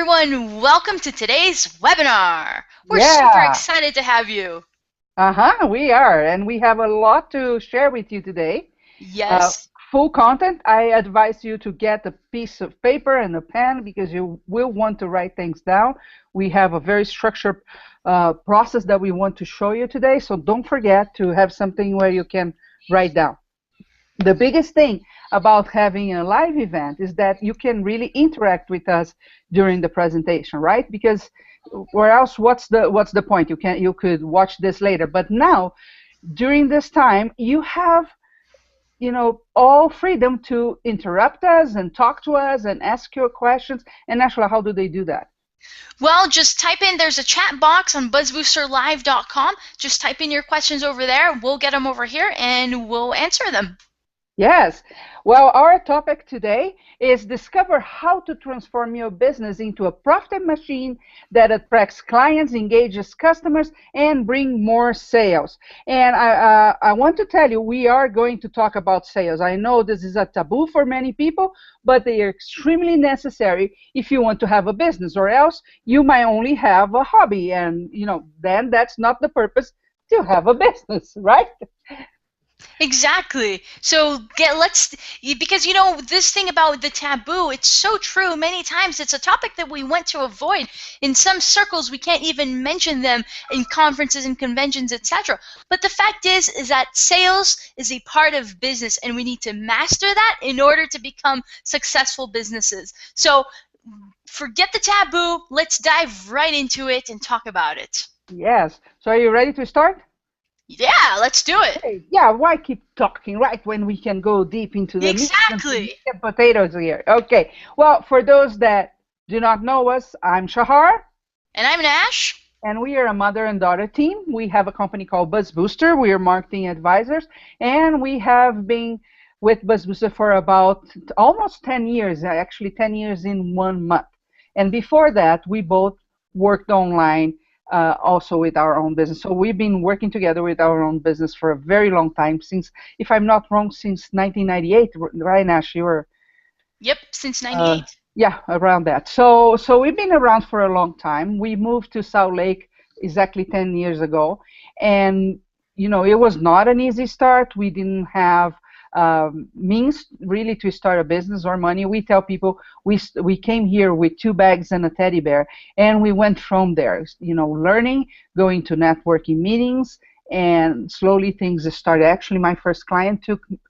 everyone. Welcome to today's webinar. We're super Yeah, excited to have you. we are, and we have a lot to share with you today. Uh, Yes. Full content. I advise you to get a piece of paper and a pen because you will want to write things down. We have a very structured process that we want to show you today, so don't forget to have something where you can write down. The biggest thing about having a live event is that you can really interact with us during the presentation, right? Because where else, what's the point? You could watch this later, but now during this time you have all freedom to interrupt us and talk to us and ask your questions. And actually, how do they do that? Well, just type in, there's a chat box on buzzboosterlive.com. Just type in your questions over there. We'll get them over here and we'll answer them. Yes. Well, our topic today is discover how to transform your business into a profit machine that attracts clients, engages customers, and bring more sales. And I want to tell you, we are going to talk about sales. I know this is a taboo for many people, but they are extremely necessary if you want to have a business, or else you might only have a hobby, and then that's not the purpose to have a business, right? Exactly. So because this thing about the taboo, it's so true. Many times it's a topic that we want to avoid. In some circles, we can't even mention them in conferences and conventions, etc. But the fact is that sales is a part of business, and we need to master that in order to become successful businesses. So forget the taboo. Let's dive right into it and talk about it. Yes. So are you ready to start? Yeah, let's do it. Okay. Yeah, why keep talking right when we can go deep into the meat and Exactly. potatoes here? Okay. Well, for those that do not know us, I'm Shahar, And I'm Nash. and we are a mother and daughter team. We have a company called Buzz Booster. We are marketing advisors, and we have been with Buzz Booster for about almost 10 years, actually 10 years in 1 month. And before that, we both worked online also with our own business. So we've been working together with our own business for a very long time, since, if I'm not wrong, since 1998, right, Nash? You were Yep, since uh, 98. yeah, around that. So we've been around for a long time. We moved to Salt Lake exactly 10 years ago, and it was not an easy start. We didn't have means really to start a business or money. We tell people we came here with 2 bags and a teddy bear, and we went from there. Learning, going to networking meetings. And slowly things started. Actually, my first client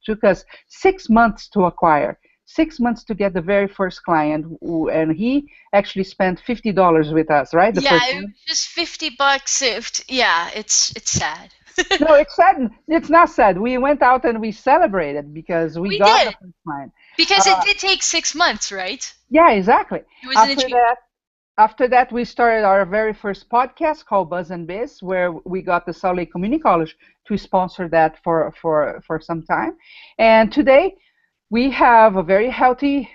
took us 6 months to acquire. 6 months to get the very first client, and he actually spent $50 with us, right? The Yeah, first it was one. just $50. Yeah, it's sad. No, it's sad. It's not sad. We went out and we celebrated because we We got the did, first client. because it Uh, did take 6 months, right? yeah, exactly. It wasn't After achieved. that, after that, we started our very first podcast called Buzz and Biz, where we got the Salt Lake Community College to sponsor that for some time. And today, we have a very healthy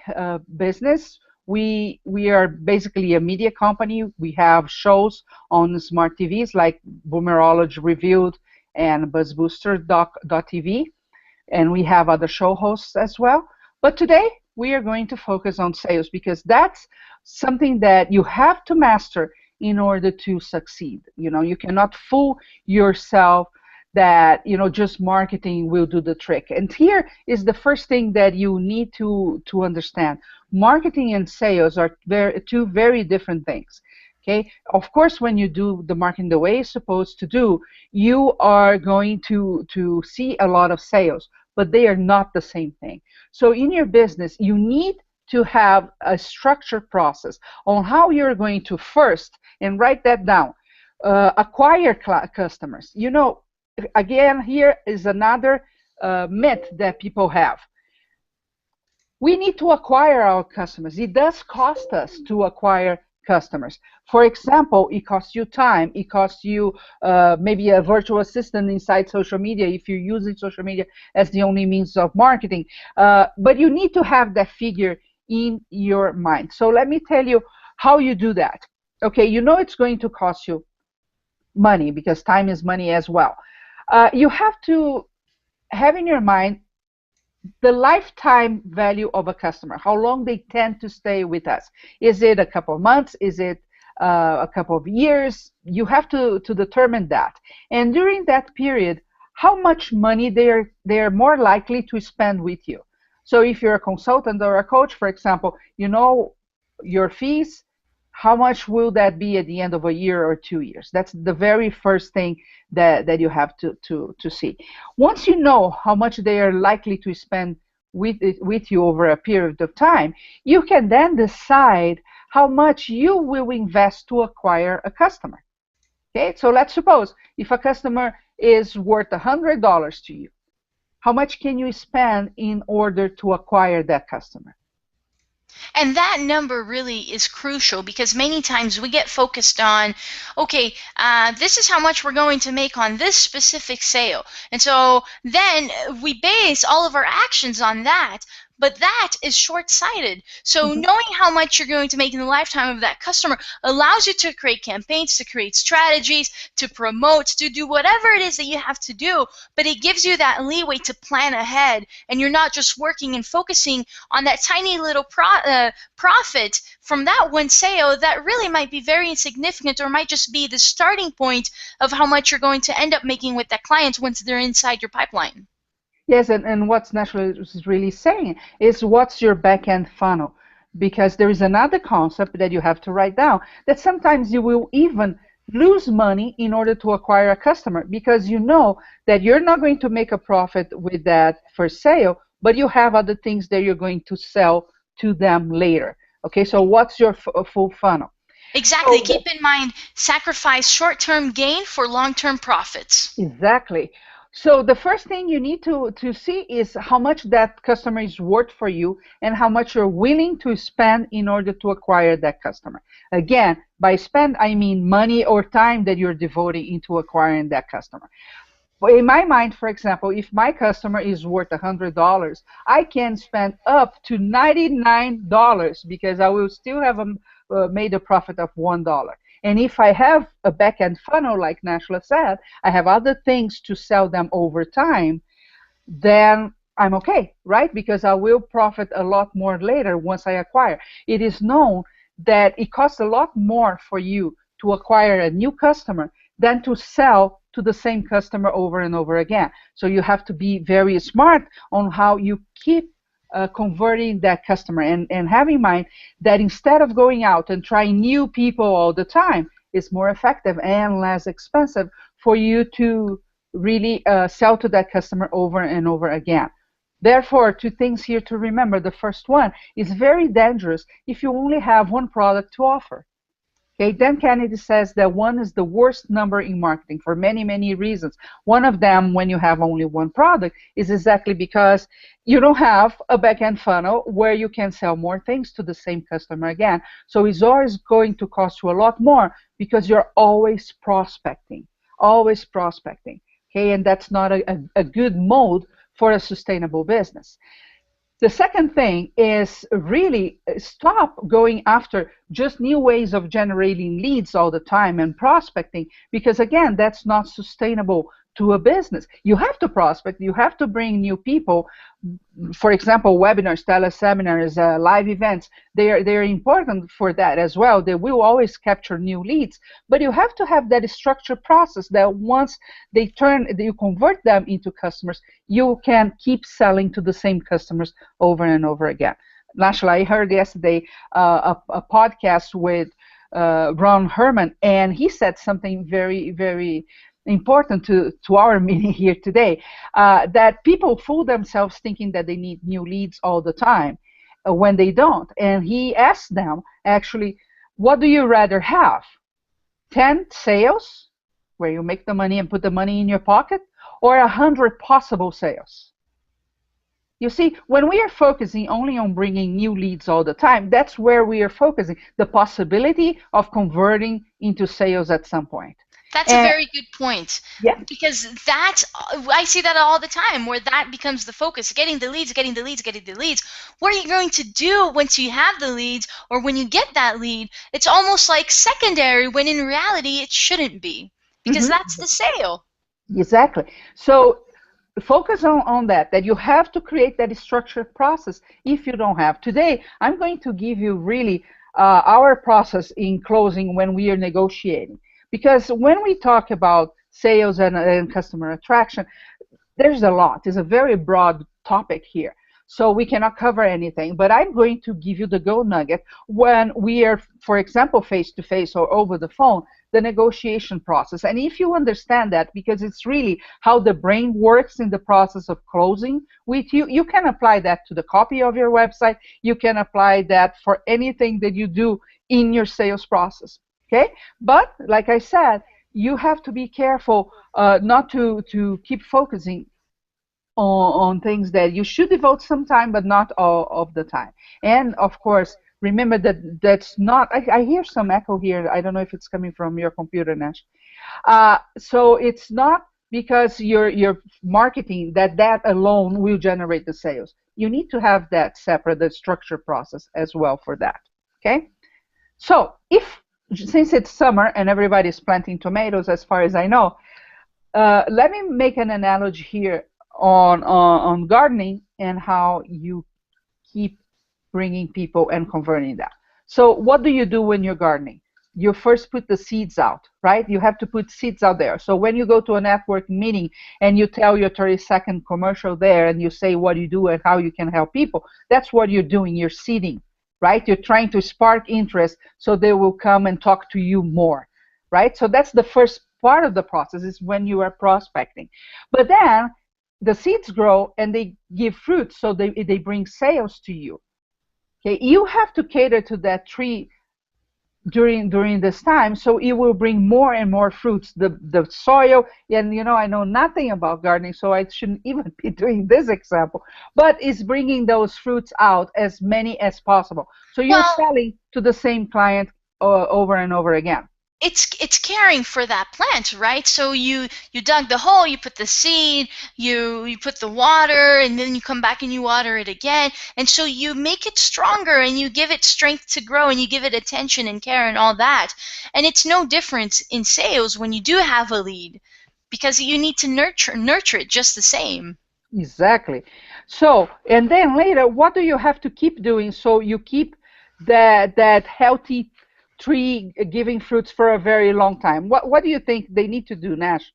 business. We are basically a media company. We have shows on smart TVs like Boomerology Reviewed and BuzzBooster.tv, and we have other show hosts as well. But today we are going to focus on sales because that's something that you have to master in order to succeed. You cannot fool yourself that just marketing will do the trick. And here is the first thing that you need to understand. Marketing and sales are two very different things. Okay, of course, when you do the marketing the way it's supposed to do, you are going to see a lot of sales, but they are not the same thing. So in your business, you need to have a structured process on how you're going to first, and write that down, acquire customers. Again, here is another myth that people have. We need to acquire our customers. It does cost us to acquire customers. For example, it costs you time. It costs you maybe a virtual assistant inside social media if you're using social media as the only means of marketing. But you need to have that figure in your mind. So let me tell you how you do that. Okay, it's going to cost you money because time is money as well. You have to have in your mind the lifetime value of a customer, how long they tend to stay with us. Is it a couple of months? Is it a couple of years? You have to determine that. And during that period, how much money they're more likely to spend with you. So if you're a consultant or a coach, for example, you know your fees, how much will that be at the end of a year or 2 years? That's the very first thing that you have to see. Once you know how much they are likely to spend with you over a period of time, you can then decide how much you will invest to acquire a customer. Okay, so let's suppose if a customer is worth $100 to you, how much can you spend in order to acquire that customer? And that number really is crucial because many times we get focused on, okay, this is how much we're going to make on this specific sale. And so then we base all of our actions on that. But that is short sighted. So, Mhm. knowing how much you're going to make in the lifetime of that customer allows you to create campaigns, to create strategies, to promote, to do whatever it is that you have to do. But it gives you that leeway to plan ahead. And you're not just working and focusing on that tiny little profit from that one sale that really might be very insignificant or might just be the starting point of how much you're going to end up making with that client once they're inside your pipeline. Yes, and what's Naturally is really saying is what's your back end funnel? Because there is another concept that you have to write down that sometimes you will even lose money in order to acquire a customer because you know that you're not going to make a profit with that first sale, but you have other things that you're going to sell to them later. Okay, so what's your full funnel? Exactly. So Keep in mind, sacrifice short term gain for long term profits. exactly. So the first thing you need to see is how much that customer is worth for you and how much you're willing to spend in order to acquire that customer. Again, by spend, I mean money or time that you're devoting into acquiring that customer. Well, in my mind, for example, if my customer is worth $100, I can spend up to $99 because I will still have made a profit of $1. And if I have a back end funnel, like Nashla said, I have other things to sell them over time, then I'm okay, right? Because I will profit a lot more later once I acquire. It is known that it costs a lot more for you to acquire a new customer than to sell to the same customer over and over again. So you have to be very smart on how you keep converting that customer and have in mind that instead of going out and trying new people all the time, it's more effective and less expensive for you to really sell to that customer over and over again. Therefore, two things here to remember. The first one is very dangerous if you only have one product to offer. Okay, Dan Kennedy says that one is the worst number in marketing for many, many reasons. One of them, when you have only one product, is exactly because you don't have a back-end funnel where you can sell more things to the same customer again. So it's always going to cost you a lot more because you're always prospecting, always prospecting. Okay, and that's not a good mode for a sustainable business. The second thing is really stop going after just new ways of generating leads all the time and prospecting, because again, that's not sustainable to a business. You have to prospect, you have to bring new people. For example, webinars, teleseminars, live events, they're important for that as well. They will always capture new leads, but you have to have that structured process that once you convert them into customers, you can keep selling to the same customers over and over again. Nashla, I heard yesterday a podcast with Ron Herman, and he said something very, very important to our meeting here today, that people fool themselves thinking that they need new leads all the time when they don't. And he asked them, actually, what do you rather have? 10 sales where you make the money and put the money in your pocket, or 100 possible sales? You see, when we are focusing only on bringing new leads all the time, that's where we are focusing the possibility of converting into sales at some point. That's a And very good point yeah. because I see that all the time where that becomes the focus, getting the leads, getting the leads, getting the leads. What are you going to do once you have the leads or when you get that lead? It's almost like secondary when in reality it shouldn't be because Mhm. that's the sale. Exactly. So focus on that you have to create that structured process. If you don't have today, I'm going to give you really our process in closing when we are negotiating, because when we talk about sales and customer attraction, there's a lot. It's a very broad topic here. So we cannot cover anything, but I'm going to give you the gold nugget when we are, for example, face to face or over the phone, the negotiation process. And if you understand that, because it's really how the brain works in the process of closing with you, you can apply that to the copy of your website. You can apply that for anything that you do in your sales process. Okay? But like I said, you have to be careful not to keep focusing on things that you should devote some time, but not all of the time. And of course, remember that that's not. I hear some echo here. I don't know if it's coming from your computer, Nash. So it's not because you're marketing that alone will generate the sales. You need to have that separate, the structure process as well for that. Okay. So if since it's summer and everybody's planting tomatoes, as far as I know, let me make an analogy here on gardening and how you keep bringing people and converting them. So what do you do when you're gardening? You first put the seeds out, right? You have to put seeds out there. So when you go to a network meeting and you tell your 30-second commercial there and you say what you do and how you can help people, that's what you're doing. You're seeding, right? You're trying to spark interest so they will come and talk to you more, right? So that's the first part of the process, is when you are prospecting. But then the seeds grow and they give fruit, so they bring sales to you. Okay, you have to cater to that tree during this time, so it will bring more and more fruits. The soil, and I know nothing about gardening, so I shouldn't even be doing this example, but it's bringing those fruits out as many as possible. So you're Well, selling to the same client over and over again. it's caring for that plant, right? So you dug the hole, you put the seed, you put the water, and then you come back and you water it again, and so you make it stronger and you give it strength to grow and you give it attention and care and all that. And it's no different in sales when you do have a lead, because you need to nurture it just the same. Exactly. So, and then later, what do you have to keep doing so you keep that healthy tree giving fruits for a very long time? What do you think they need to do, Nash?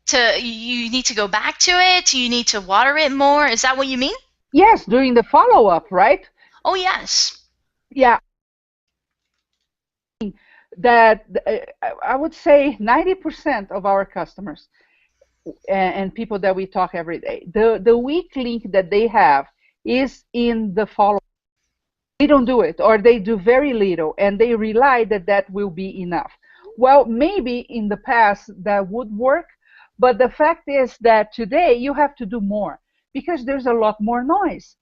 To You need to go back to it, you need to water it more. Is that what you mean? Yes, during the follow-up, right? Oh yes. Yeah, that I would say 90% of our customers and people that we talk every day, the weak link that they have is in the follow. They don't do it, or they do very little, and they rely that that will be enough. Well, maybe in the past that would work, but the fact is that today you have to do more because there's a lot more noise.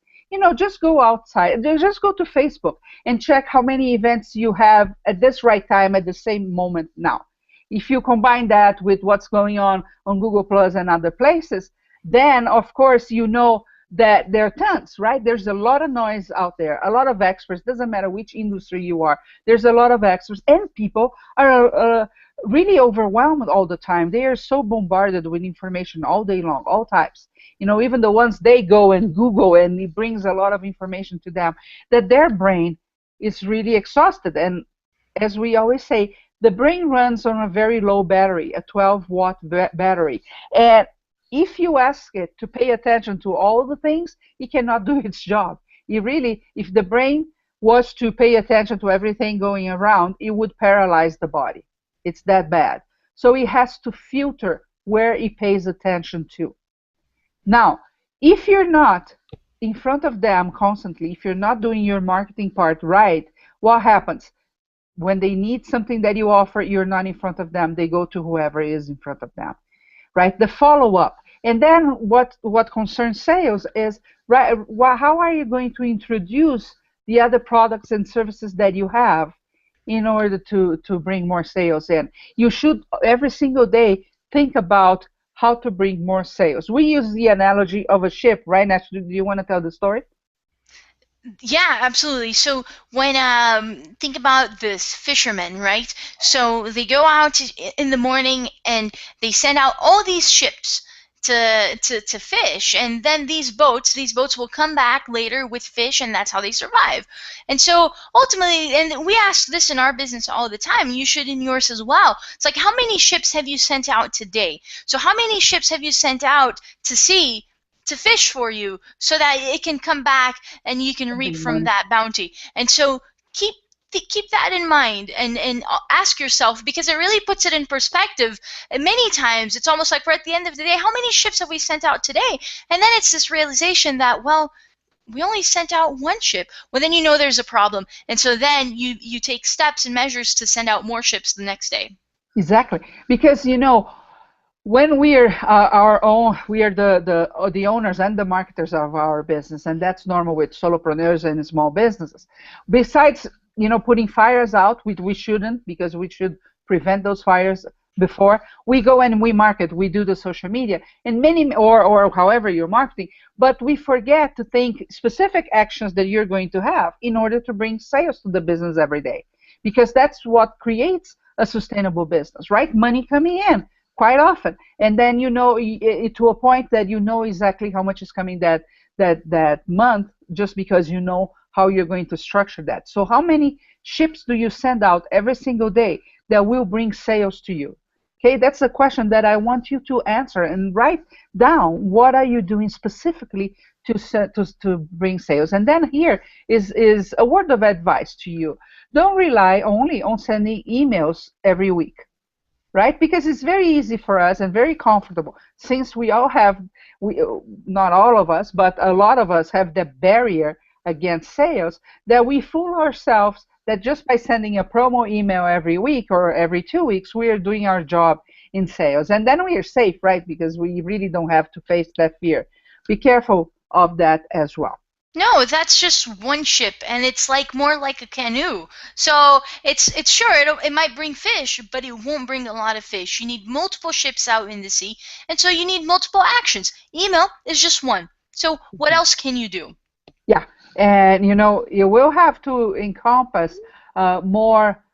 Just go outside, just go to Facebook and check how many events you have at this right time at the same moment now. If you combine that with what's going on Google Plus and other places, then of course that there are tons, right? There's a lot of noise out there, a lot of experts. Doesn't matter which industry you are. There's a lot of experts, and people are really overwhelmed all the time. They are so bombarded with information all day long, all types. Even the ones they go and Google, and it brings a lot of information to them, that their brain is really exhausted. And as we always say, the brain runs on a very low battery, a 12-watt battery. And if you ask it to pay attention to all the things, it cannot do its job. If the brain was to pay attention to everything going around, it would paralyze the body. It's that bad. So it has to filter where it pays attention to. Now, if you're not in front of them constantly, if you're not doing your marketing part right, what happens? When they need something that you offer, you're not in front of them. They go to whoever is in front of them, right? The follow-up. And then what concerns sales is, right, how are you going to introduce the other products and services that you have in order to bring more sales in? You should every single day think about how to bring more sales. We use the analogy of a ship, right? Nash, do you want to tell the story? Yeah, absolutely. So when think about this fisherman, right? So they go out in the morning and they send out all these ships to fish, and then these boats will come back later with fish, and that's how they survive. And so ultimately, and we ask this in our business all the time, you should in yours as well. It's like, how many ships have you sent out today? So how many ships have you sent out to sea to fish for you so that it can come back and you can reap Big from money. that bounty? And so keep keep that in mind, and ask yourself, because it really puts it in perspective. And many times it's almost like we're at the end of the day, how many ships have we sent out today? And then it's this realization that, well, we only sent out one ship. Well, then you know there's a problem, and so then you take steps and measures to send out more ships the next day. Exactly. Because when we are our own, we are the owners and the marketers of our business, and that's normal with solopreneurs and small businesses. Besides, putting fires out, which we shouldn't, because we should prevent those fires before we go and we market. We do the social media and many, or however you're marketing, but we forget to think specific actions that you're going to have in order to bring sales to the business every day, because that's what creates a sustainable business, right? Money coming in quite often, and then to a point that you know exactly how much is coming that month, just because you know how you're going to structure that. So how many ships do you send out every single day that will bring sales to you? Okay, that's a question that I want you to answer and write down. What are you doing specifically to bring sales? And then here is a word of advice to you. Don't rely only on sending emails every week, right? Because it's very easy for us and very comfortable, since we all have, we not all of us, but a lot of us have the barrier against sales, that we fool ourselves that just by sending a promo email every week or every 2 weeks, we are doing our job in sales. And then we are safe, right? Because we really don't have to face that fear. Be careful of that as well. No, that's just one ship, and it's like more like a canoe. So it's sure it might bring fish, but it won't bring a lot of fish. You need multiple ships out in the sea, and so you need multiple actions. Email is just one. So what else can you do? Yeah, and you will have to encompass more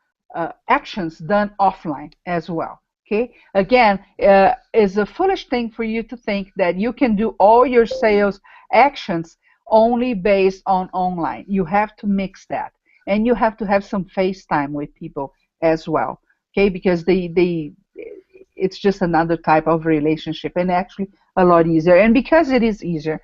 actions done offline as well. Okay, again, it's a foolish thing for you to think that you can do all your sales actions only based on online. You have to mix that, and you have to have some face time with people as well. Okay, because it's just another type of relationship, and actually a lot easier. And because it is easier,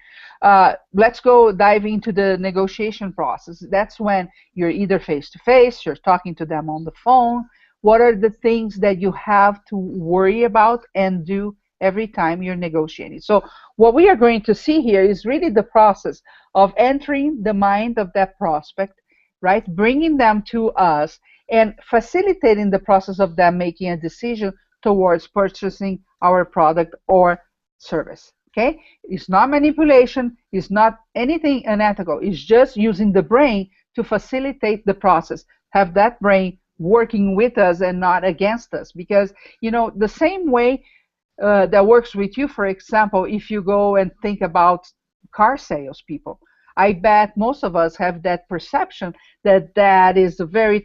let's go dive into the negotiation process. That's when you're either face to face, you're talking to them on the phone. What are the things that you have to worry about and do every time you're negotiating? So, what we are going to see here is really the process of entering the mind of that prospect, right? Bringing them to us and facilitating the process of them making a decision towards purchasing our product or service. Okay? It's not manipulation, it's not anything unethical. It's just using the brain to facilitate the process. Have that brain working with us and not against us. Because, the same way that works with you, for example, if you go and think about car salespeople, I bet most of us have that perception that that is a very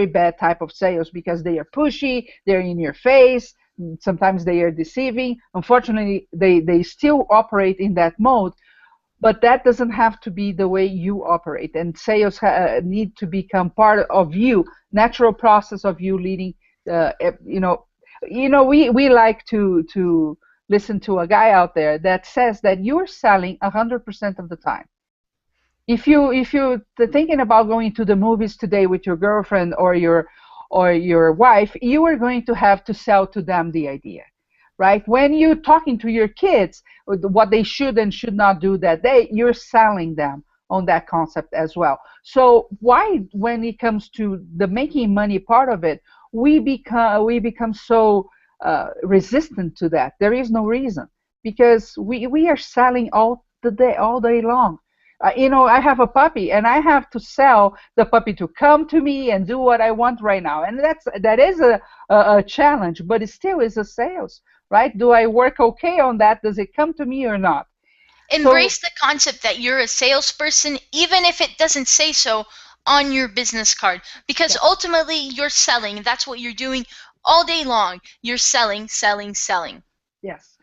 bad type of sales, because they are pushy, they're in your face, sometimes they are deceiving. Unfortunately, they still operate in that mode, but that doesn't have to be the way you operate. And sales need to become part of you, natural process of you leading. Uh, eh, you know, we like to listen to a guy out there that says that you're selling 100% of the time. If you thinking about going to the movies today with your girlfriend or your wife, you are going to have to sell to them the idea, right? When you're talking to your kids, what they should and should not do that day, you're selling them on that concept as well. So why, when it comes to the making money part of it, we become so resistant to that? There is no reason, because we are selling all day long. I have a puppy, and I have to sell the puppy to come to me and do what I want right now, and that is a challenge, but it still is a sales, right? Do I work okay on that? Does it come to me or not? So Embrace the concept that you're a salesperson, even if it doesn't say so on your business card, because yes, ultimately you're selling. That's what you're doing all day long. You're selling, selling, selling. yes.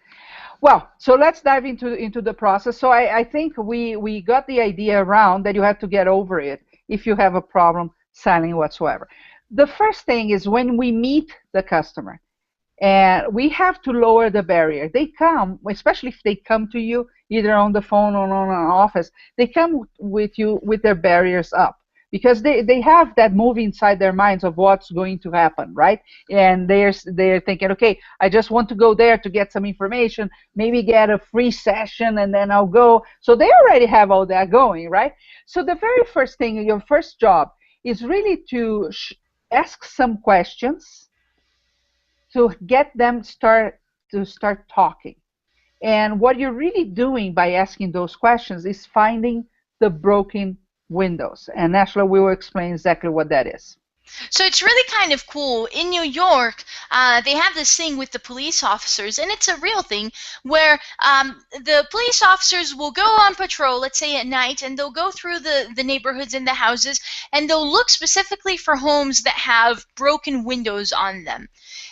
Well, so let's dive into the process. So I think we got the idea around that you have to get over it if you have a problem selling whatsoever. The first thing is when we meet the customer, and we have to lower the barrier. They come, especially if they come to you either on the phone or on an office, they come with you with their barriers up because they have that movie inside their minds of what's going to happen, right? And they're thinking, okay, I just want to go there to get some information, maybe get a free session, and then I'll go. So they already have all that going, right? So the very first thing, your first job is really to ask some questions to get them start talking. And what you're really doing by asking those questions is finding the broken windows. And Ashla will explain exactly what that is. So it's really kind of cool. In New York, they have this thing with the police officers, and it's a real thing where the police officers will go on patrol, let's say at night, and they'll go through the neighborhoods and the houses, and they'll look specifically for homes that have broken windows on them.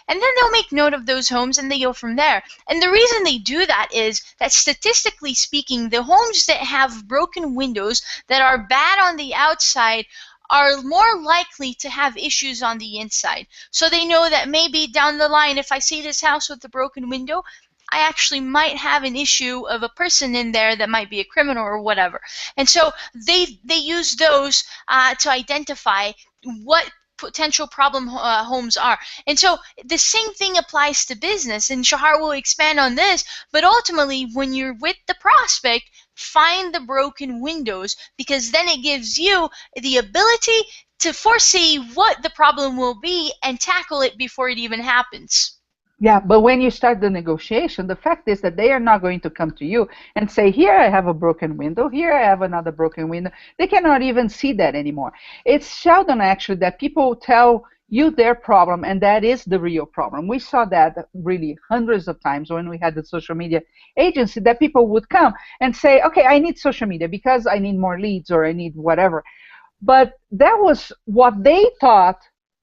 And then they'll make note of those homes and they go from there. And the reason they do that is that statistically speaking, the homes that have broken windows that are bad on the outside are more likely to have issues on the inside. So they know that maybe down the line, if I see this house with a broken window, I actually might have an issue of a person in there that might be a criminal or whatever. And so they use those to identify what potential problem homes are. And so the same thing applies to business, and Shahar will expand on this, but ultimately when you're with the prospect, find the broken windows, because then it gives you the ability to foresee what the problem will be and tackle it before it even happens. Yeah, but when you start the negotiation, the fact is that they are not going to come to you and say, here I have a broken window, here I have another broken window. They cannot even see that anymore. It's seldom actually that people tell you their problem, and that is the real problem. We saw that really hundreds of times when we had the social media agency, that people would come and say, okay, I need social media because I need more leads or I need whatever. But that was what they thought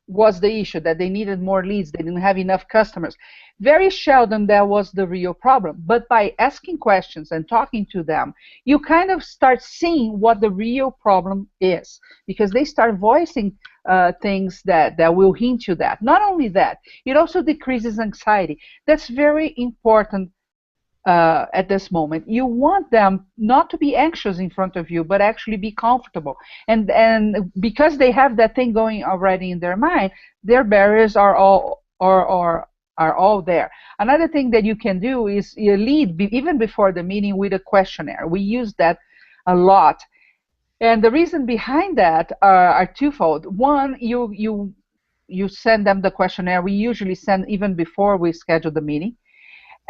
was the issue, that they needed more leads, they didn't have enough customers. Very seldom that was the real problem. But by asking questions and talking to them, you kind of start seeing what the real problem is, because they start voicing things that will hint you that. Not only that, it also decreases anxiety. That's very important at this moment. You want them not to be anxious in front of you, but actually be comfortable. And because they have that thing going already in their mind, their barriers are all there. Another thing that you can do is you lead even before the meeting with a questionnaire. We use that a lot. And the reason behind that are twofold. One, you send them the questionnaire. We usually send even before we schedule the meeting.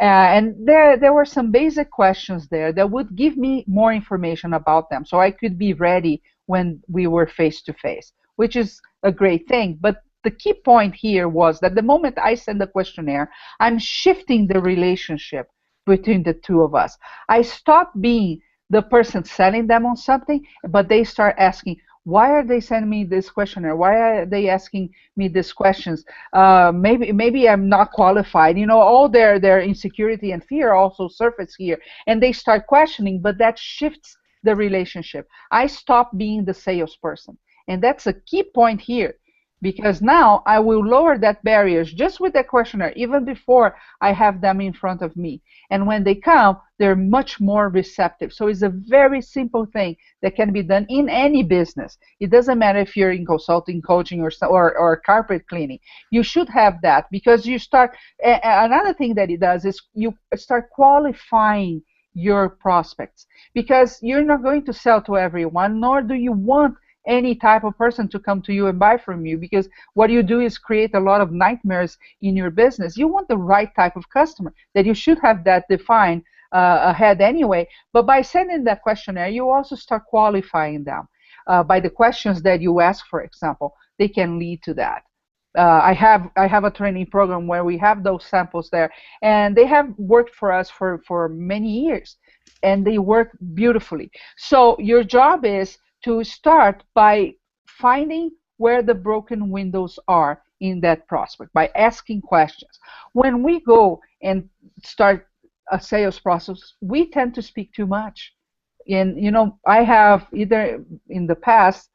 And there were some basic questions there that would give me more information about them so I could be ready when we were face to face, which is a great thing. But the key point here was that the moment I send the questionnaire, I'm shifting the relationship between the two of us. I stop being the person selling them on something, but they start asking, why are they sending me this questionnaire? Why are they asking me these questions? Maybe I'm not qualified. You know, all their insecurity and fear also surface here, and they start questioning. But that shifts the relationship. I stop being the salesperson, and that's a key point here, because now I will lower that barriers just with the questionnaire, even before I have them in front of me. And when they come, they're much more receptive. So it's a very simple thing that can be done in any business. It doesn't matter if you're in consulting, coaching, or carpet cleaning. You should have that, because you start. Another thing that it does is you start qualifying your prospects, because you're not going to sell to everyone, nor do you want any type of person to come to you and buy from you, because what you do is create a lot of nightmares in your business. You want the right type of customer, that you should have that defined ahead anyway. But by sending that questionnaire, you also start qualifying them by the questions that you ask. For example, they can lead to that. I have a training program where we have those samples there, and they have worked for us for many years, and they work beautifully. So your job is to start by finding where the broken windows are in that prospect by asking questions. When we go and start a sales process, we tend to speak too much. And I have either in the past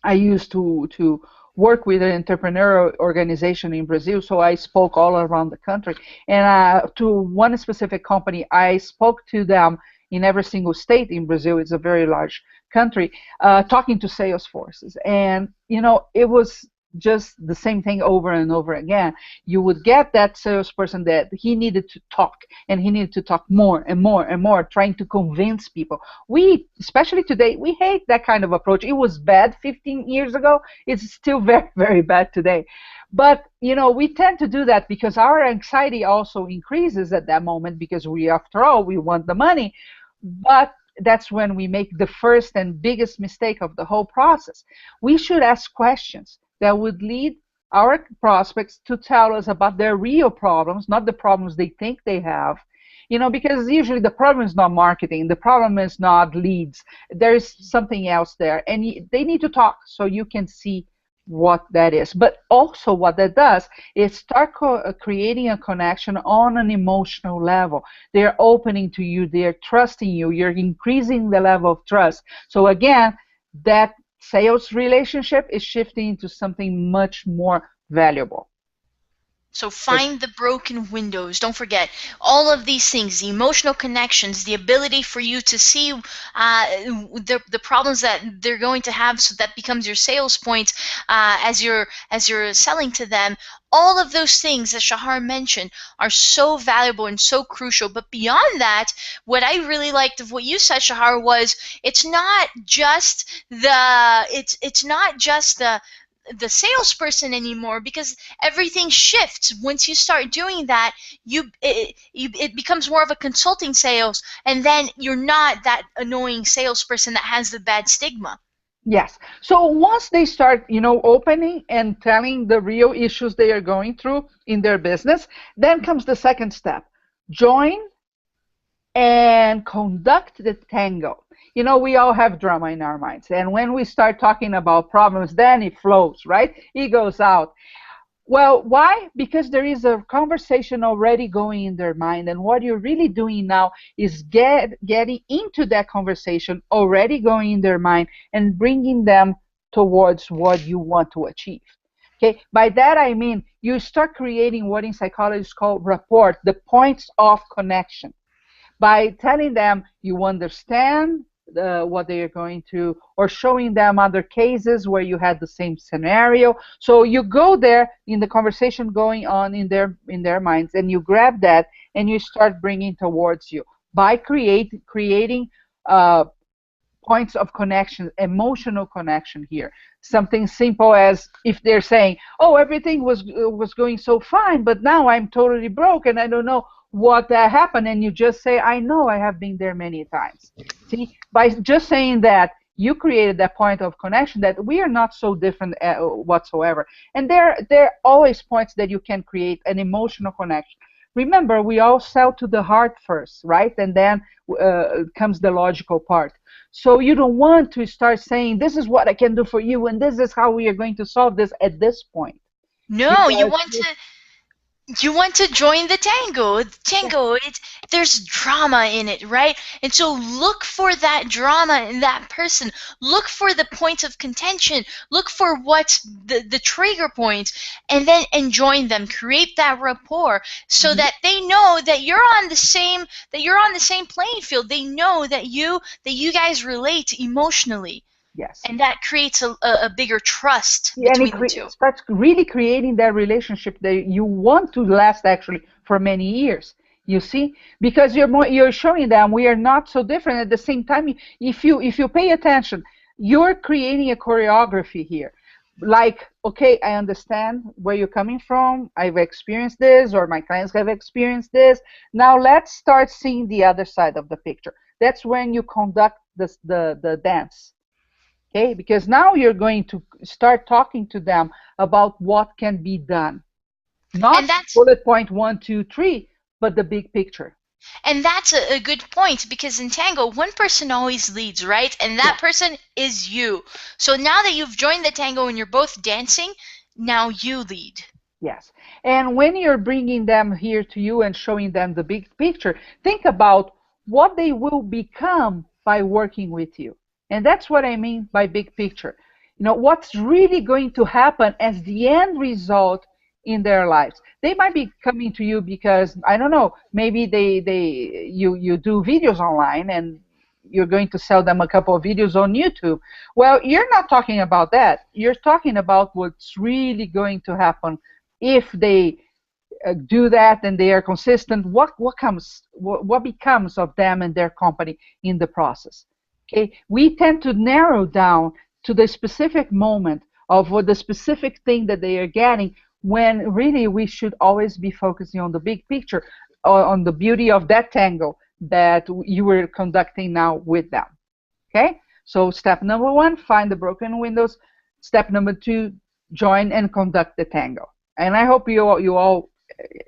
I used to work with an entrepreneurial organization in Brazil, so I spoke all around the country. And to one specific company, I spoke to them in every single state in Brazil. It's a very large country, talking to sales forces. And it was just the same thing over and over again. You would get that salesperson that he needed to talk, and he needed to talk more and more and more, trying to convince people. We, especially today, we hate that kind of approach. It was bad 15 years ago. It's still very, very bad today. But, we tend to do that because our anxiety also increases at that moment, because we, after all, we want the money. But that's when we make the first and biggest mistake of the whole process. We should ask questions that would lead our prospects to tell us about their real problems, not the problems they think they have. Because usually the problem is not marketing, the problem is not leads. There's something else there, and they need to talk so you can see what that is. But also, what that does is start creating a connection on an emotional level. They're opening to you, they're trusting you, you're increasing the level of trust. So again, that sales relationship is shifting into something much more valuable. So find the broken windows. Don't forget all of these things, the emotional connections, the ability for you to see the problems that they're going to have, so that becomes your sales point as you're selling to them. All of those things that Shahar mentioned are so valuable and so crucial. But beyond that, what I really liked of what you said, Shahar, was it's not just the salesperson anymore, because everything shifts once you start doing that. It becomes more of a consulting sales, and then you're not that annoying salesperson that has the bad stigma. Yes. So once they start, opening and telling the real issues they are going through in their business, then comes the second step. Join and conduct the tango. We all have drama in our minds. And when we start talking about problems, then it flows, right? It goes out. Well, why? Because there is a conversation already going in their mind. And what you're really doing now is getting into that conversation already going in their mind and bringing them towards what you want to achieve. Okay, by that I mean you start creating what in psychology is called rapport, the points of connection, by telling them you understand what they are going through, or showing them other cases where you had the same scenario. So you go there in the conversation going on in their minds, and you grab that and you start bringing towards you by creating points of connection, emotional connection here. Something simple as if they're saying, "Oh, everything was going so fine, but now I'm totally broke and I don't know what happened," and you just say, "I know, I have been there many times." See, by just saying that, you created that point of connection that we are not so different whatsoever. And there are always points that you can create an emotional connection. Remember, we all sell to the heart first, right? And then comes the logical part. So you don't want to start saying, "This is what I can do for you, and this is how we are going to solve this" at this point. No, you Because want to join the tango. There's drama in it, right? And so look for that drama in that person. Look for the points of contention. Look for what's the trigger points, and then join them. Create that rapport so Mhm. that they know that you're on the same playing field. They know that you guys relate emotionally, Yes. and that creates a bigger trust And it between the two. starts really creating that relationship that you want to last actually for many years. You see, because you're showing them we are not so different. At the same time, if you pay attention, you're creating a choreography here. Like, okay, I understand where you're coming from. I've experienced this, or my clients have experienced this. Now let's start seeing the other side of the picture. That's when you conduct the dance. Okay, because now you're going to start talking to them about what can be done, And not that's bullet point 1, 2, 3, but the big picture. And that's a good point, because in tango, one person always leads, right? And Yeah. that person is you. So now that you've joined the tango and you're both dancing, now you lead. Yes. And when you're bringing them here to you and showing them the big picture, think about what they will become by working with you. And that's what I mean by big picture. You know, what's really going to happen as the end result in their lives. They might be coming to you because I don't know, maybe you do videos online and you're going to sell them a couple of videos on YouTube. Well, you're not talking about that. You're talking about what's really going to happen if they do that and they are consistent. What becomes of them and their company in the process? Okay, we tend to narrow down to the specific moment of what the specific thing that they are getting, when really we should always be focusing on the big picture, on the beauty of that tango that you were conducting now with them. Okay, so step number one, find the broken windows. Step number two, join and conduct the tango. And I hope you all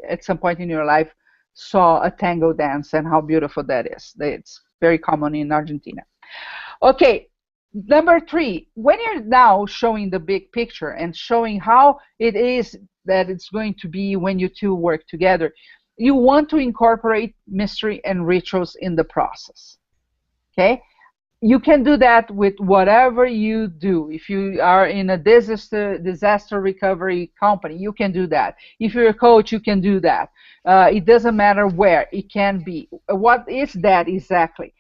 at some point in your life saw a tango dance and how beautiful that is. It's very common in Argentina. Okay, number three, when you're now showing the big picture and showing how it is that it's going to be when you two work together, you want to incorporate mystery and rituals in the process. Okay, you can do that with whatever you do. If you are in a disaster recovery company, you can do that. If you're a coach, you can do that. It doesn't matter where it can be. What is that exactly?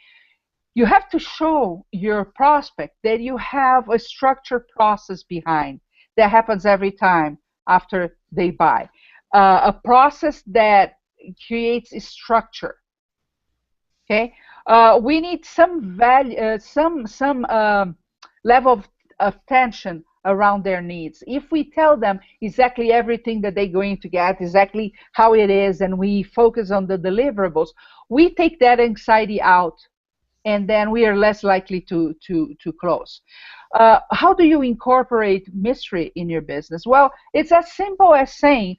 You have to show your prospect that you have a structured process behind that happens every time after they buy. A process that creates a structure. Okay, we need some value, some level of attention around their needs. If we tell them exactly everything that they're going to get, exactly how it is, and we focus on the deliverables, we take that anxiety out, and then we are less likely to close. How do you incorporate mystery in your business? Well, it's as simple as saying,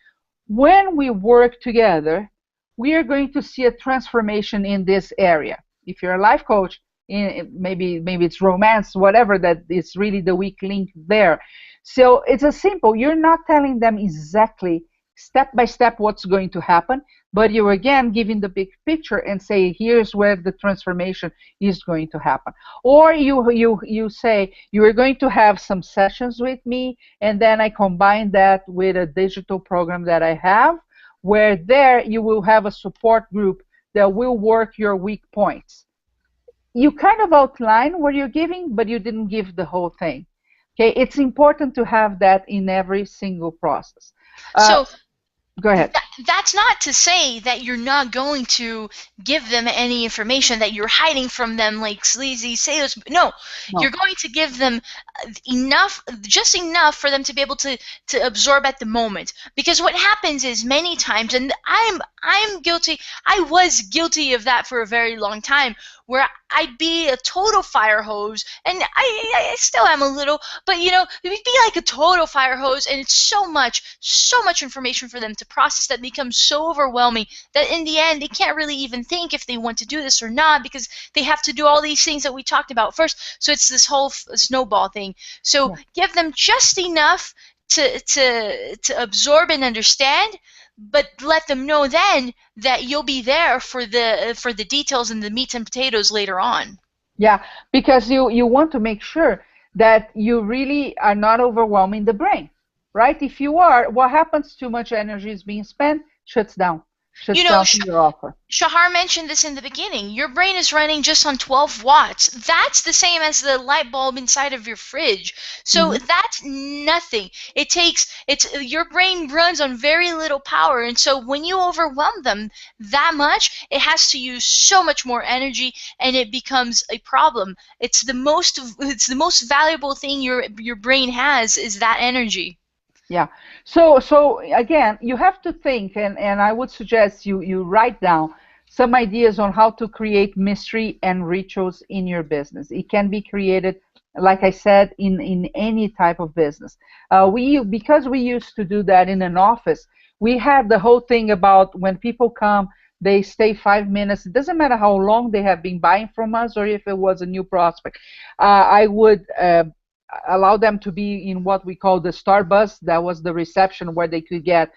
when we work together, we are going to see a transformation in this area. If you're a life coach, maybe it's romance, whatever, that is really the weak link there. So it's a simple. You're not telling them exactly step by step what's going to happen, but you're again giving the big picture and say, here's where the transformation is going to happen. Or you say, you are going to have some sessions with me, and then I combine that with a digital program that I have, where there you will have a support group that will work your weak points. You kind of outline what you're giving, but you didn't give the whole thing. Okay, it's important to have that in every single process. Uh, So Go ahead. that's not to say that you're not going to give them any information, that you're hiding from them like sleazy sales. No, you're No. going to give them enough, just enough for them to be able to absorb at the moment. Because what happens is, many times, and I'm guilty, I was guilty of that for a very long time, where I'd be a total fire hose, and I still am a little, but it'd be like a total fire hose, and it's so much information for them to process that becomes so overwhelming that in the end they can't really even think if they want to do this or not, because they have to do all these things that we talked about first. So it's this whole snowball thing. So Yeah. give them just enough to absorb and understand, but let them know then that you'll be there for the details and the meats and potatoes later on. Yeah, because you want to make sure that you really are not overwhelming the brain, right? If you are, what happens? Too much energy is being spent, You shuts know, down to your offer. Shahar mentioned this in the beginning. Your brain is running just on 12 watts. That's the same as the light bulb inside of your fridge. So Hmm. that's nothing. Your brain runs on very little power, and so when you overwhelm them that much, it has to use so much more energy, and it becomes a problem. It's the most valuable thing your brain has, is that energy. Yeah. So again, you have to think, and I would suggest you write down some ideas on how to create mystery and rituals in your business. It can be created, like I said, in any type of business. Because we used to do that in an office, we had the whole thing about when people come, they stay 5 minutes. It doesn't matter how long they have been buying from us or if it was a new prospect. I would allow them to be in what we call the star bus. That was the reception where they could get,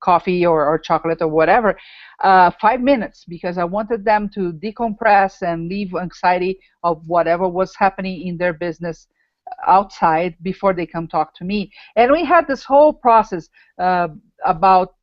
coffee or chocolate or whatever. 5 minutes, because I wanted them to decompress and leave anxiety of whatever was happening in their business outside before they come talk to me. And we had this whole process about,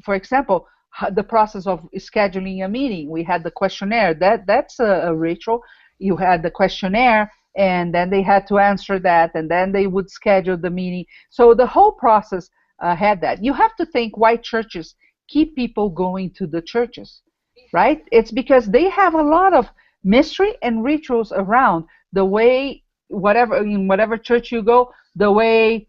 for example, the process of scheduling a meeting. We had the questionnaire. That's a ritual. You had the questionnaire, and then they had to answer that, and then they would schedule the meeting. So the whole process had that. You have to think why churches keep people going to the churches, right? It's because they have a lot of mystery and rituals around the way, whatever, in whatever church you go, the way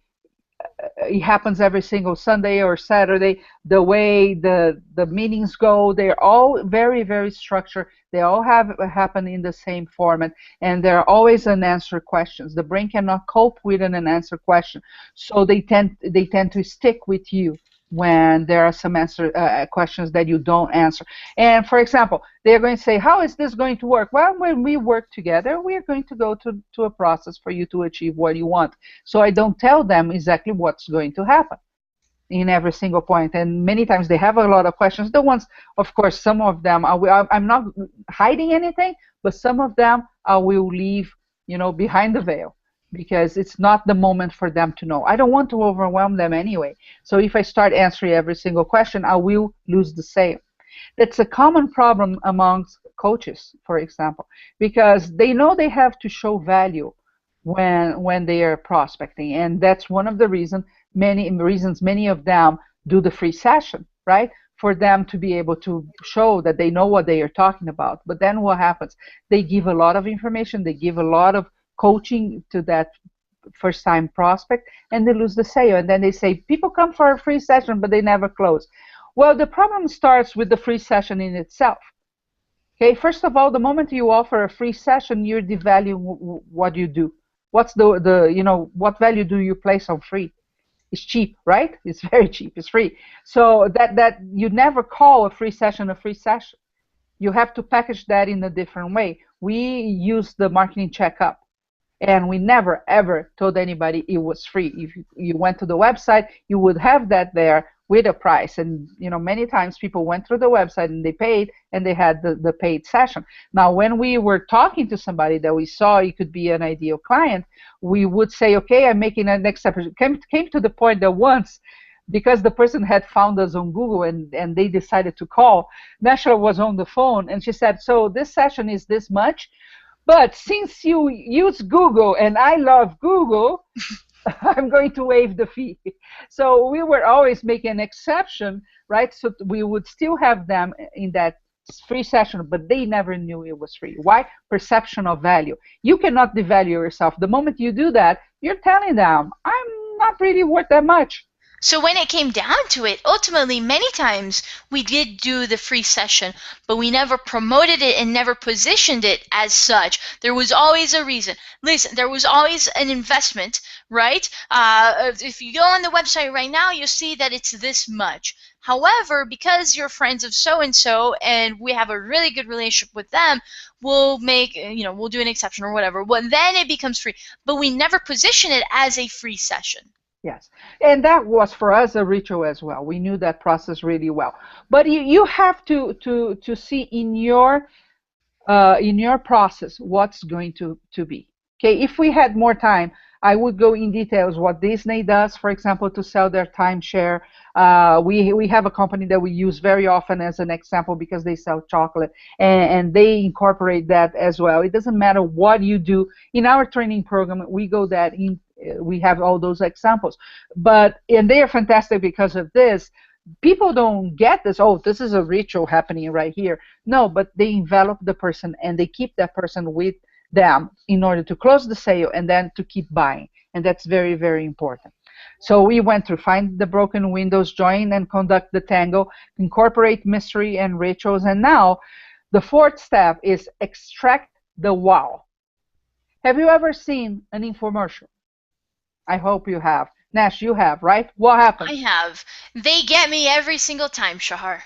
it happens every single Sunday or Saturday, the way the meetings go, they're all very, very structured. They all have happen in the same format, and there are always unanswered questions. The brain cannot cope with an unanswered question, so they tend to stick with you when there are some answer questions that you don't answer. And for example, they're going to say, how is this going to work? Well, when we work together, we are going to go to a process for you to achieve what you want. So I don't tell them exactly what's going to happen in every single point. And many times they have a lot of questions. The ones, of course, some of them, I'm not hiding anything, but some of them I will leave, behind the veil, because it's not the moment for them to know. I don't want to overwhelm them anyway. So if I start answering every single question, I will lose the sale. That's a common problem amongst coaches, for example, because they know they have to show value when they are prospecting, and that's one of the reasons many of them do the free session, right? For them to be able to show that they know what they are talking about. But then what happens? They give a lot of information, they give a lot of coaching to that first time prospect, and they lose the sale. And then they say people come for a free session but they never close. Well, the problem starts with the free session in itself. Okay, first of all, the moment you offer a free session, you're devaluing what you do. What's what value do you place on free? It's cheap, right? It's very cheap. It's free. So that you never call a free session a free session. You have to package that in a different way. We use the marketing checkup, and we never ever told anybody it was free. If you went to the website, you would have that there with a price. And many times people went through the website and they paid, and they had the paid session. Now, when we were talking to somebody that we saw it could be an ideal client, we would say, okay, I'm making an exception. Came to the point that once, because the person had found us on Google and they decided to call, Nashla was on the phone and she said, so this session is this much, but since you use Google and I love Google, I'm going to waive the fee. So we were always making an exception, right? So we would still have them in that free session, but they never knew it was free. Why? Perception of value. You cannot devalue yourself. The moment you do that, you're telling them, I'm not really worth that much. So when it came down to it, ultimately, many times we did do the free session, but we never promoted it and never positioned it as such. There was always a reason. Listen, there was always an investment, right? If you go on the website right now, you'll see that it's this much. However, because you're friends of so-and-so and we have a really good relationship with them, we'll we'll do an exception or whatever. Well, then it becomes free. But we never position it as a free session. Yes, and that was for us a ritual as well. We knew that process really well. But you have to see in your process what's going to be. Okay, if we had more time, I would go in details what Disney does, for example, to sell their timeshare. We have a company that we use very often as an example because they sell chocolate, and they incorporate that as well. It doesn't matter what you do. In our training program, we go that in. We have all those examples, and they are fantastic because of this. People don't get this, oh, this is a ritual happening right here. No, but they envelop the person and they keep that person with them in order to close the sale and then to keep buying. And that's very, very important. So we went through find the broken windows, join and conduct the tango, incorporate mystery and rituals. And now the fourth step is extract the wow. Have you ever seen an infomercial? I hope you have. Nash, you have, right? What happened? I have. They get me every single time, Shahar.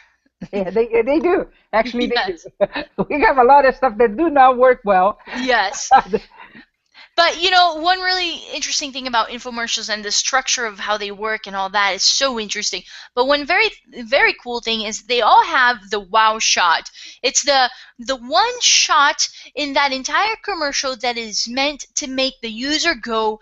Yeah, they do. Actually, Yes. they do. We have a lot of stuff that do not work well. Yes. But you know, one really interesting thing about infomercials and the structure of how they work and all that is so interesting. But one very cool thing is they all have the wow shot. It's the one shot in that entire commercial that is meant to make the user go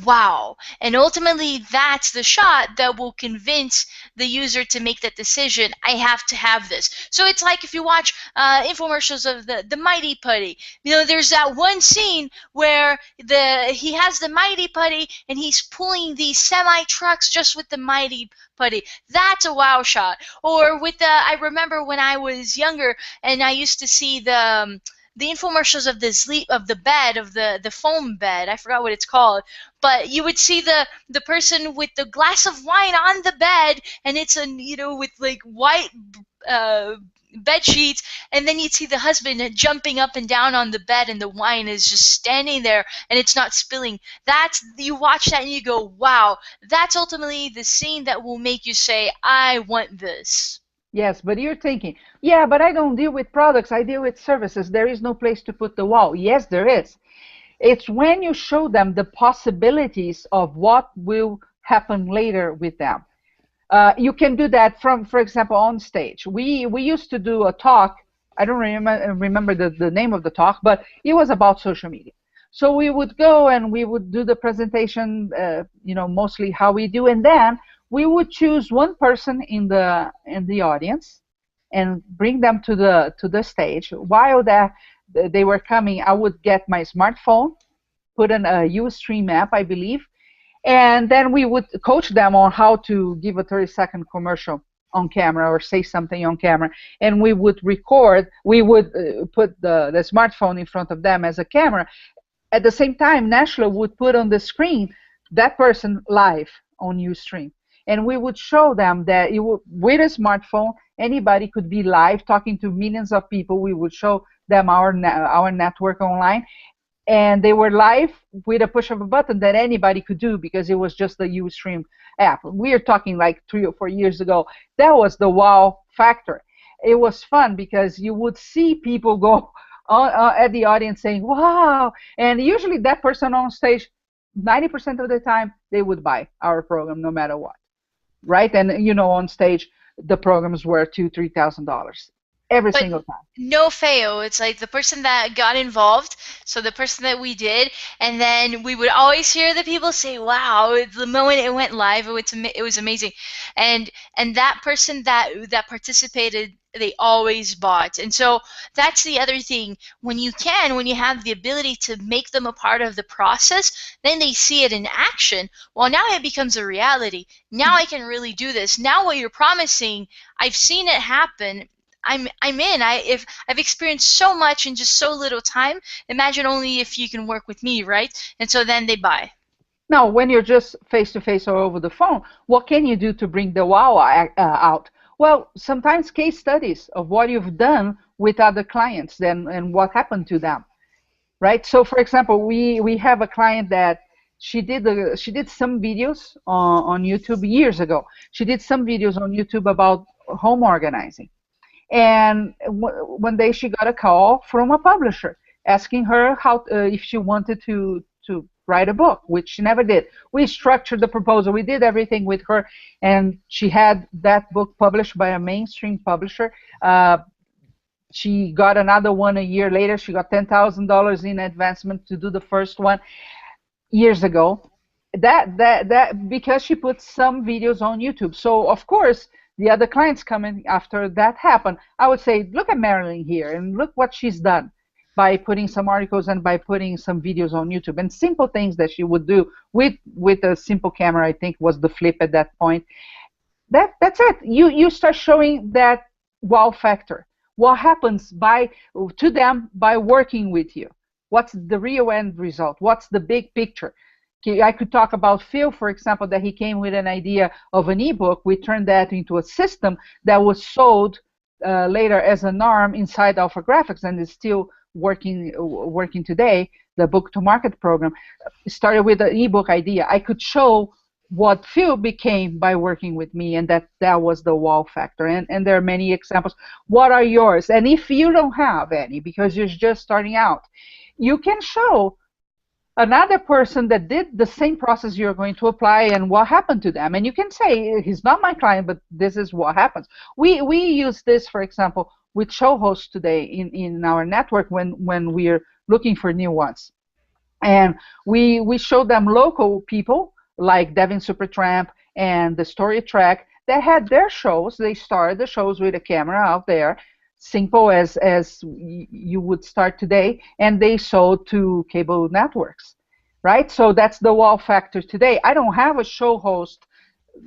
wow. And ultimately that's the shot that will convince the user to make that decision. I have to have this. So it's like if you watch infomercials of the Mighty Putty. You know, there's that one scene where he has the Mighty Putty and he's pulling these semi trucks just with the Mighty Putty. That's a wow shot. Or with the I remember when I was younger and I used to see the infomercials of the sleep of the bed of the foam bed. I forgot what it's called, but you would see the person with the glass of wine on the bed, and it's a with like white uh, bed sheets, and then you'd see the husband jumping up and down on the bed, and the wine is just standing there, and it's not spilling. That's you watch that and you go, wow, that's ultimately the scene that will make you say, I want this. Yes, but you're thinking, yeah, but I don't deal with products, I deal with services. There is no place to put the wow. Yes, there is. It's when you show them the possibilities of what will happen later with them. You can do that from, for example, on stage. We used to do a talk. I don't remember the name of the talk, but it was about social media. So we would go and we would do the presentation, mostly how we do, and then we would choose one person in the audience and bring them to the stage. While they were coming, I would get my smartphone, put in a Ustream app, I believe, and then we would coach them on how to give a 30-second commercial on camera or say something on camera. And we would record, we would put the smartphone in front of them as a camera. At the same time, Nashla would put on the screen that person live on Ustream. And we would show them that with a smartphone, anybody could be live talking to millions of people. We would show them our network online, and they were live with a push of a button that anybody could do because it was just the Ustream app. We are talking like 3 or 4 years ago. That was the wow factor. It was fun because you would see people go at the audience saying, wow, and usually that person on stage, 90% of the time, they would buy our program no matter what, right? And on stage, the programs were $2,000-$3,000 every But single time. no fail. It's like the person that got involved, so the person that we did, and then we would always hear the people say, "Wow!" The moment it went live, it was amazing, and that person that participated, they always bought. And so that's the other thing. When you have the ability to make them a part of the process, then they see it in action. Well, now it becomes a reality. Now I can really do this. Now what you're promising, I've seen it happen. I'm in. If I've experienced so much in just so little time, imagine only if you can work with me, right? And so then they buy. Now, when you're just face to face or over the phone, what can you do to bring the wow out? Well, sometimes case studies of what you've done with other clients and what happened to them, right? So, for example, we have a client that she did some videos on YouTube years ago. She did some videos on YouTube about home organizing. And one day she got a call from a publisher asking her how if she wanted to write a book, which she never did. We structured the proposal, we did everything with her, and she had that book published by a mainstream publisher. She got another one a year later. She got $10,000 in advancement to do the first one years ago. That because she put some videos on YouTube. So of course the other clients coming after that happened, I would say, look at Marilyn here and look what she's done by putting some articles and by putting some videos on YouTube, and simple things that she would do with a simple camera. I think was the flip at that point. That's it. You start showing that wow factor. What happens to them by working with you? What's the real end result? What's the big picture? I could talk about Phil, for example, that he came with an idea of an ebook. We turned that into a system that was sold later as an arm inside Alpha Graphics and is still working today. The book to market program started with an ebook idea. I could show what Phil became by working with me, and that was the wow factor. And there are many examples. What are yours? And if you don't have any because you're just starting out, you can show another person that did the same process you're going to apply and what happened to them. And you can say, he's not my client, but this is what happens. We use this, for example, with show hosts today in our network when we're looking for new ones. And we show them local people like Devin Supertramp and the Story Track that had their shows. They started the shows with a camera out there, simple as you would start today, and they sold to cable networks, right? So that's the wow factor today. I don't have a show host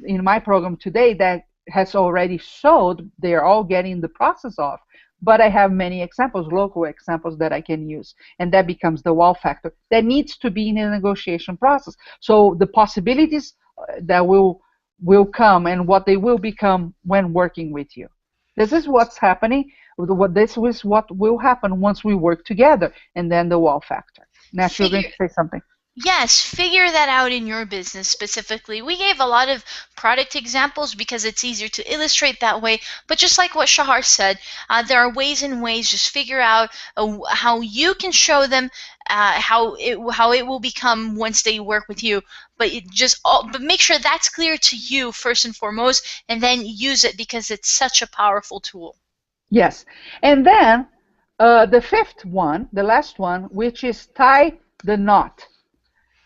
in my program today that has already sold. They're all getting the process of. But I have many examples, local examples that I can use, and that becomes the wow factor that needs to be in a negotiation process. So the possibilities that will come and what they will become when working with you. This is what's happening. This is what will happen once we work together, and then the wow factor. Nash, you're going Figure to say something. Yes, figure that out in your business specifically. We gave a lot of product examples because it's easier to illustrate that way. But just like what Shahar said, there are ways and ways. Just figure out how you can show them how it will become once they work with you. But but make sure that's clear to you first and foremost, and then use it because it's such a powerful tool. Yes. And then the fifth one, the last one, which is tie the knot.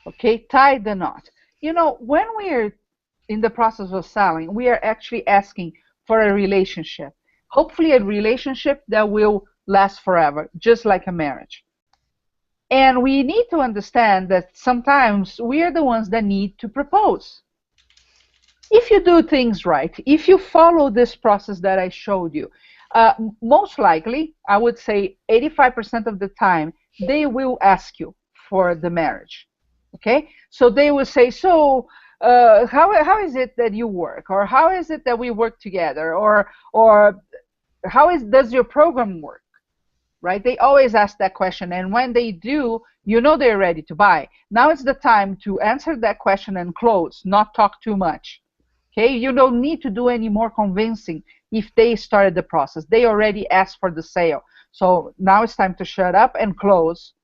Okay, tie the knot. You know, when we're in the process of selling, we are actually asking for a relationship. Hopefully, a relationship that will last forever, just like a marriage. And we need to understand that sometimes we are the ones that need to propose. If you do things right, if you follow this process that I showed you, most likely, I would say 85% of the time, they will ask you for the marriage. Okay? So they will say, so how is it that you work? Or how is it that we work together? Or how does your program work? Right? They always ask that question. And when they do, you know they're ready to buy. Now it's the time to answer that question and close, not talk too much. Okay, you don't need to do any more convincing if they started the process. They already asked for the sale. So now it's time to shut up and close.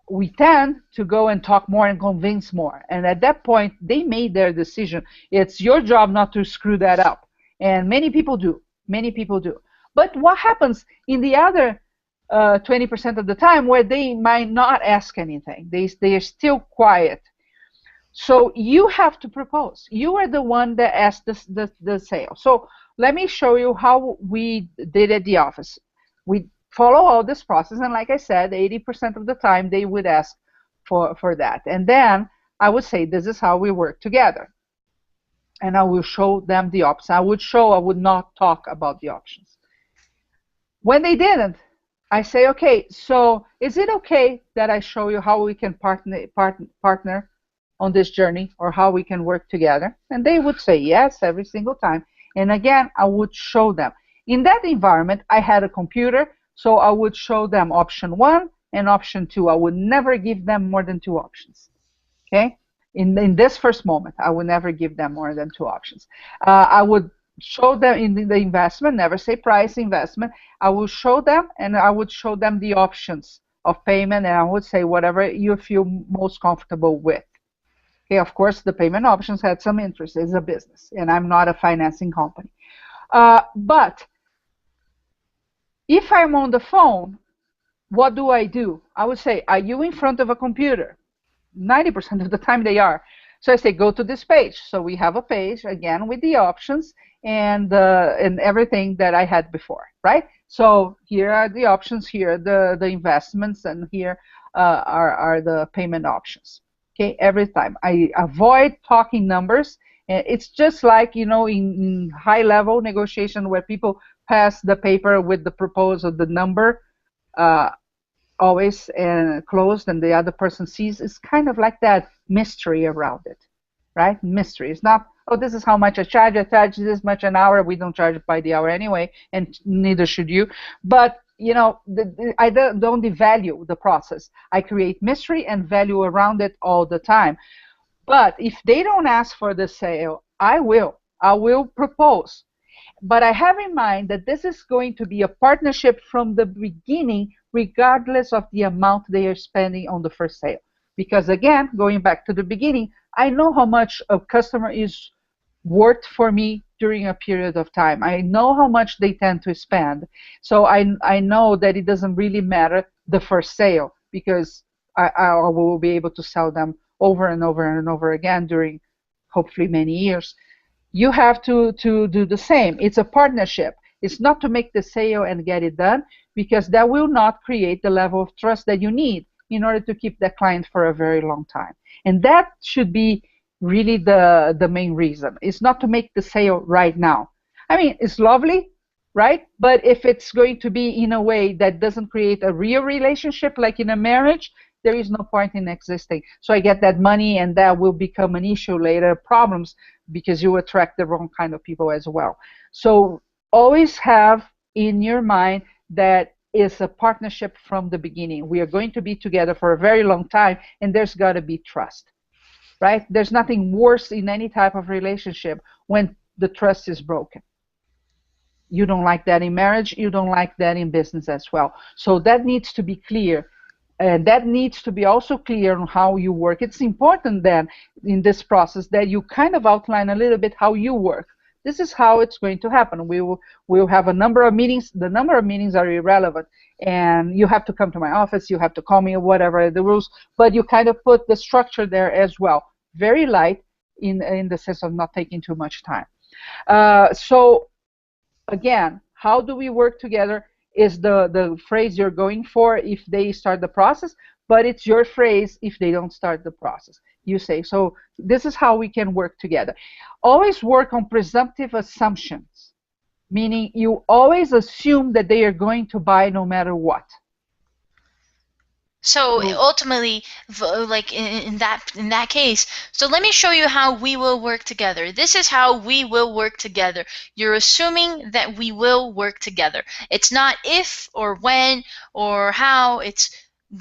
We tend to go and talk more and convince more. And at that point, they made their decision. It's your job not to screw that up. And many people do. Many people do. But what happens in the other 20% of the time where they might not ask anything? They are still quiet. So you have to propose. You are the one that asked the sale. So let me show you how we did at the office. We follow all this process, and like I said, 80% of the time they would ask for that. And then I would say, this is how we work together. And I will show them the options. I would not talk about the options. When they didn't, I say, okay, so is it okay that I show you how we can partner on this journey or how we can work together? And they would say yes every single time. And again, I would show them. In that environment, I had a computer, so I would show them option 1 and option 2. I would never give them more than 2 options. Okay? In this first moment, I would never give them more than 2 options. I would show them in the investment, never say price investment. I will show them, and I would show them the options of payment, and I would say whatever you feel most comfortable with. Okay, of course, the payment options had some interest. It's a business, and I'm not a financing company. But if I'm on the phone, what do? I would say, are you in front of a computer? 90% of the time they are. So I say, go to this page. So we have a page, again, with the options and everything that I had before, right? So here are the options, here are the investments, and here are the payment options. Okay, every time. I avoid talking numbers. It's just like, in high-level negotiation where people pass the paper with the proposal, the number, always closed, and the other person sees. It's kind of like that mystery around it, right? Mystery. It's not, oh, this is how much I charge. I charge this much an hour. We don't charge by the hour anyway, and neither should you. But I don't devalue the process. I create mystery and value around it all the time. But if they don't ask for the sale, I will. I will propose. But I have in mind that this is going to be a partnership from the beginning regardless of the amount they are spending on the first sale. Because again, going back to the beginning, I know how much a customer is worth for me during a period of time. I know how much they tend to spend. So I know that it doesn't really matter the first sale because I will be able to sell them over and over and over again during hopefully many years. You have to do the same. It's a partnership. It's not to make the sale and get it done because that will not create the level of trust that you need in order to keep that client for a very long time. And that should be really the main reason. It's not to make the sale right now. I mean, it's lovely, right? But if it's going to be in a way that doesn't create a real relationship, like in a marriage, there is no point in existing. So I get that money, and that will become an issue later, problems, because you attract the wrong kind of people as well. So always have in your mind that is a partnership from the beginning. We are going to be together for a very long time, and there's got to be trust, right? There's nothing worse in any type of relationship when the trust is broken. You don't like that in marriage, you don't like that in business as well. So that needs to be clear. And that needs to be also clear on how you work. It's important then in this process that you kind of outline a little bit how you work. This is how it's going to happen. We'll have a number of meetings. The number of meetings are irrelevant. And you have to come to my office, you have to call me, whatever the rules, but you kind of put the structure there as well. Very light in the sense of not taking too much time. So again, how do we work together is the phrase you're going for if they start the process, but it's your phrase if they don't start the process. You say, so this is how we can work together. Always work on presumptive assumptions, meaning you always assume that they are going to buy no matter what. So So ultimately, like in that case, so let me show you how we will work together. This is how we will work together. You're assuming that we will work together. It's not if or when or how. It's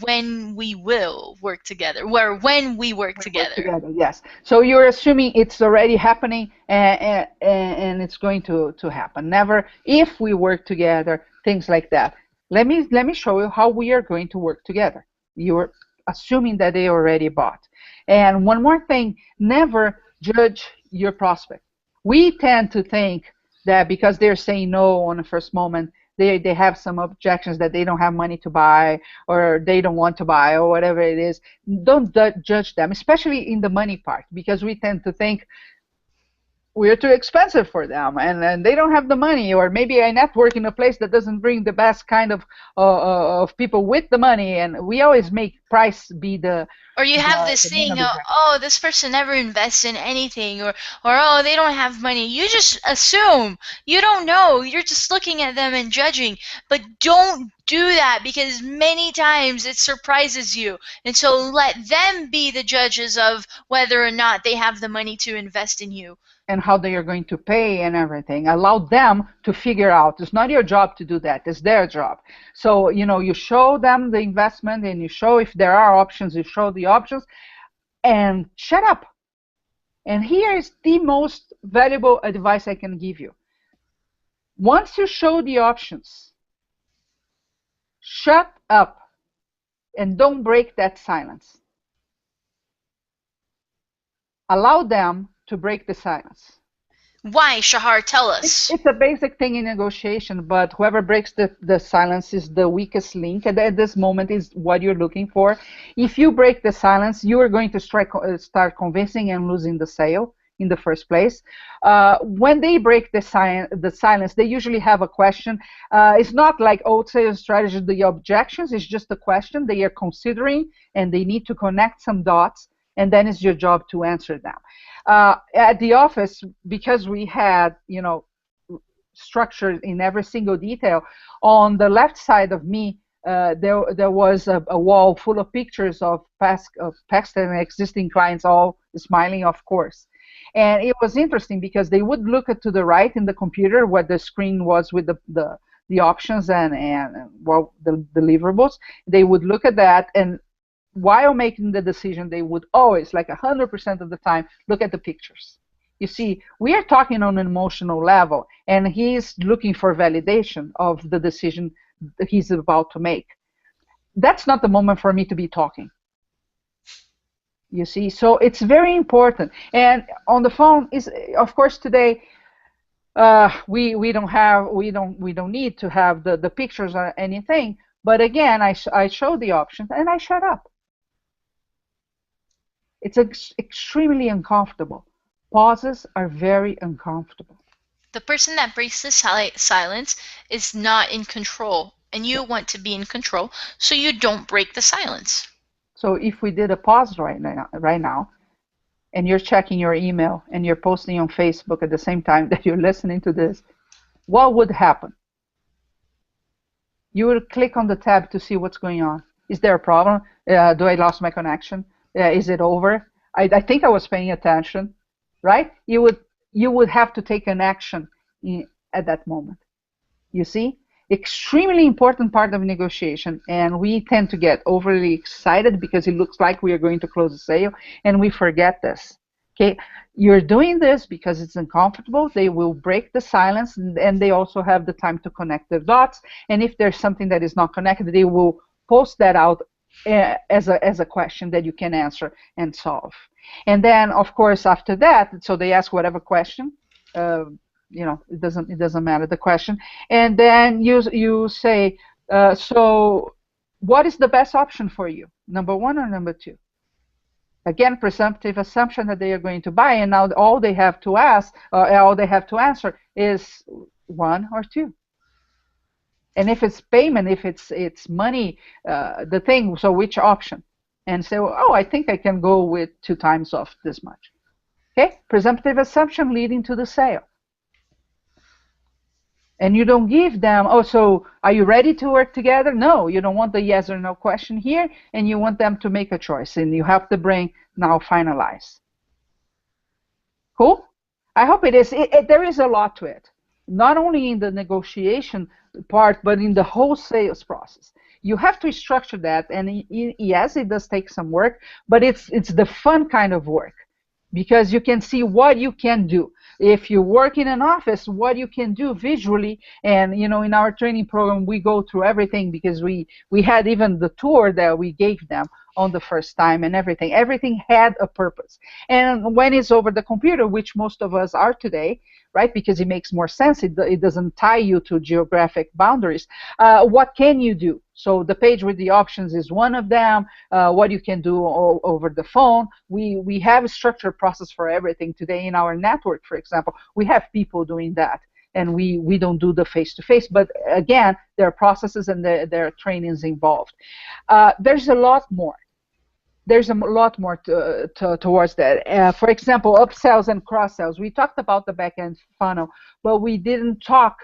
when we will work together. Or when we work we work together. together, yes. So you're assuming it's already happening and it's going to happen. Never if we work together, things like that. Let me show you how we are going to work together. You're assuming that they already bought. And one more thing, never judge your prospect. We tend to think that because they're saying no on the first moment, they have some objections that they don't have money to buy or they don't want to buy or whatever it is. Don't judge them, especially in the money part, because we tend to think we're too expensive for them and they don't have the money, or maybe I network in a place that doesn't bring the best kind of people with the money, and we always make price be Or you have this the main thing, objection. oh, this person never invests in anything, or oh, they don't have money. You just assume. You don't know. You're just looking at them and judging. But don't do that because many times it surprises you. And so let them be the judges of whether or not they have the money to invest in you. And how they are going to pay and everything. Allow them to figure out. It's not your job to do that. It's their job. So, you show them the investment and you show if there are options, you show the options and shut up. And here is the most valuable advice I can give you. Once you show the options, shut up and don't break that silence. Allow them to break the silence. Why, Shahar? Tell It's, us. it's a basic thing in negotiation, but whoever breaks the silence is the weakest link. And at this moment is what you're looking for. If you break the silence, you are going to start convincing and losing the sale in the first place. When they break the silence, they usually have a question. It's not like old sales strategy, the objections, it's just a question they are considering and they need to connect some dots, and then it's your job to answer them. At the office, because we had, structured in every single detail, on the left side of me, there was a wall full of pictures of past and existing clients, all smiling, of course. And it was interesting because they would look to the right in the computer where the screen was with the options and well, the deliverables. They would look at that, and while making the decision, they would always, like 100% of the time, look at the pictures. You see, we are talking on an emotional level, and he's looking for validation of the decision that he's about to make. that's not the moment for me to be talking. You see, so it's very important. And on the phone is, of course, today we don't need to have the pictures or anything. But again, I show the options and I shut up. It's extremely uncomfortable. Pauses are very uncomfortable. The person that breaks the silence is not in control, and you want to be in control, so you don't break the silence. So if we did a pause right now, and you're checking your email and you're posting on Facebook at the same time that you're listening to this, what would happen? You will click on the tab to see what's going on. Is there a problem? Do I lost my connection? Is it over? I think I was paying attention, right? You would have to take an action at that moment. You see? Extremely important part of negotiation, and we tend to get overly excited because it looks like we are going to close a sale, and we forget this. Okay, you're doing this because it's uncomfortable. They will break the silence, and they also have the time to connect the dots. And if there's something that is not connected, they will post that out as a question that you can answer and solve. And then, of course, after that, so they ask whatever question. It doesn't matter the question, and then you say, so what is the best option for you, number one or number two? Again, presumptive assumption that they are going to buy, and now all they have to ask, all they have to answer is one or two. And if it's payment, if it's money, the thing, so which option? And say, oh, I think I can go with 2 times of this much. Okay, presumptive assumption leading to the sale. And you don't give them, oh, so are you ready to work together? No, you don't want the yes or no question here, and you want them to make a choice, and you have the brain now finalize. Cool? I hope it is. There is a lot to it, not only in the negotiation part, but in the whole sales process. You have to structure that, and yes, it does take some work, but it's the fun kind of work, because you can see what you can do. If you work in an office, what you can do visually. And in our training program, we go through everything, because we had even the tour that we gave them on the first time, and everything had a purpose. And when it's over the computer, which most of us are today, right, because it makes more sense, it doesn't tie you to geographic boundaries, what can you do? So the page with the options is one of them. What you can do over the phone. We have a structured process for everything today in our network. For example, we have people doing that, and we don't do the face-to-face. But again, there are processes and there are trainings involved. There's a lot more. There's a lot more towards that. For example, upsells and cross-sells. We talked about the back-end funnel, but we didn't talk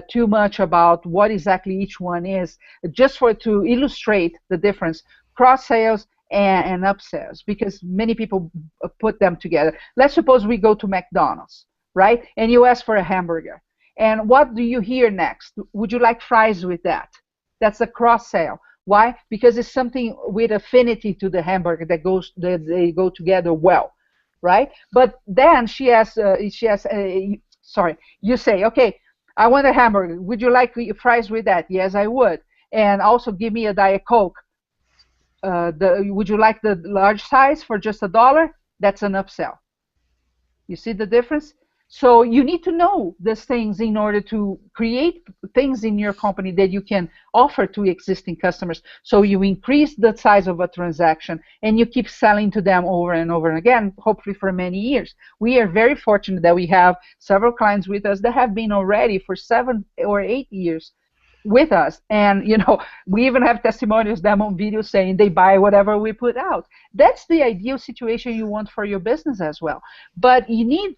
too much about what exactly each one is, just to illustrate the difference, cross-sales and upsells, because many people put them together. Let's suppose we go to McDonald's, right? And you ask for a hamburger. And what do you hear next? Would you like fries with that? That's a cross-sale. Why? Because it's something with affinity to the hamburger that they go together well, right? But then you say, okay, I want a hamburger. Would you like fries with that? Yes, I would. And also give me a Diet Coke. Would you like the large size for just $1? That's an upsell. You see the difference? So you need to know these things in order to create things in your company that you can offer to existing customers. So you increase the size of a transaction, and you keep selling to them over and over again, hopefully for many years. We are very fortunate that we have several clients with us that have been already for 7 or 8 years with us. And we even have testimonials, them on video, saying they buy whatever we put out. That's the ideal situation you want for your business as well. But you need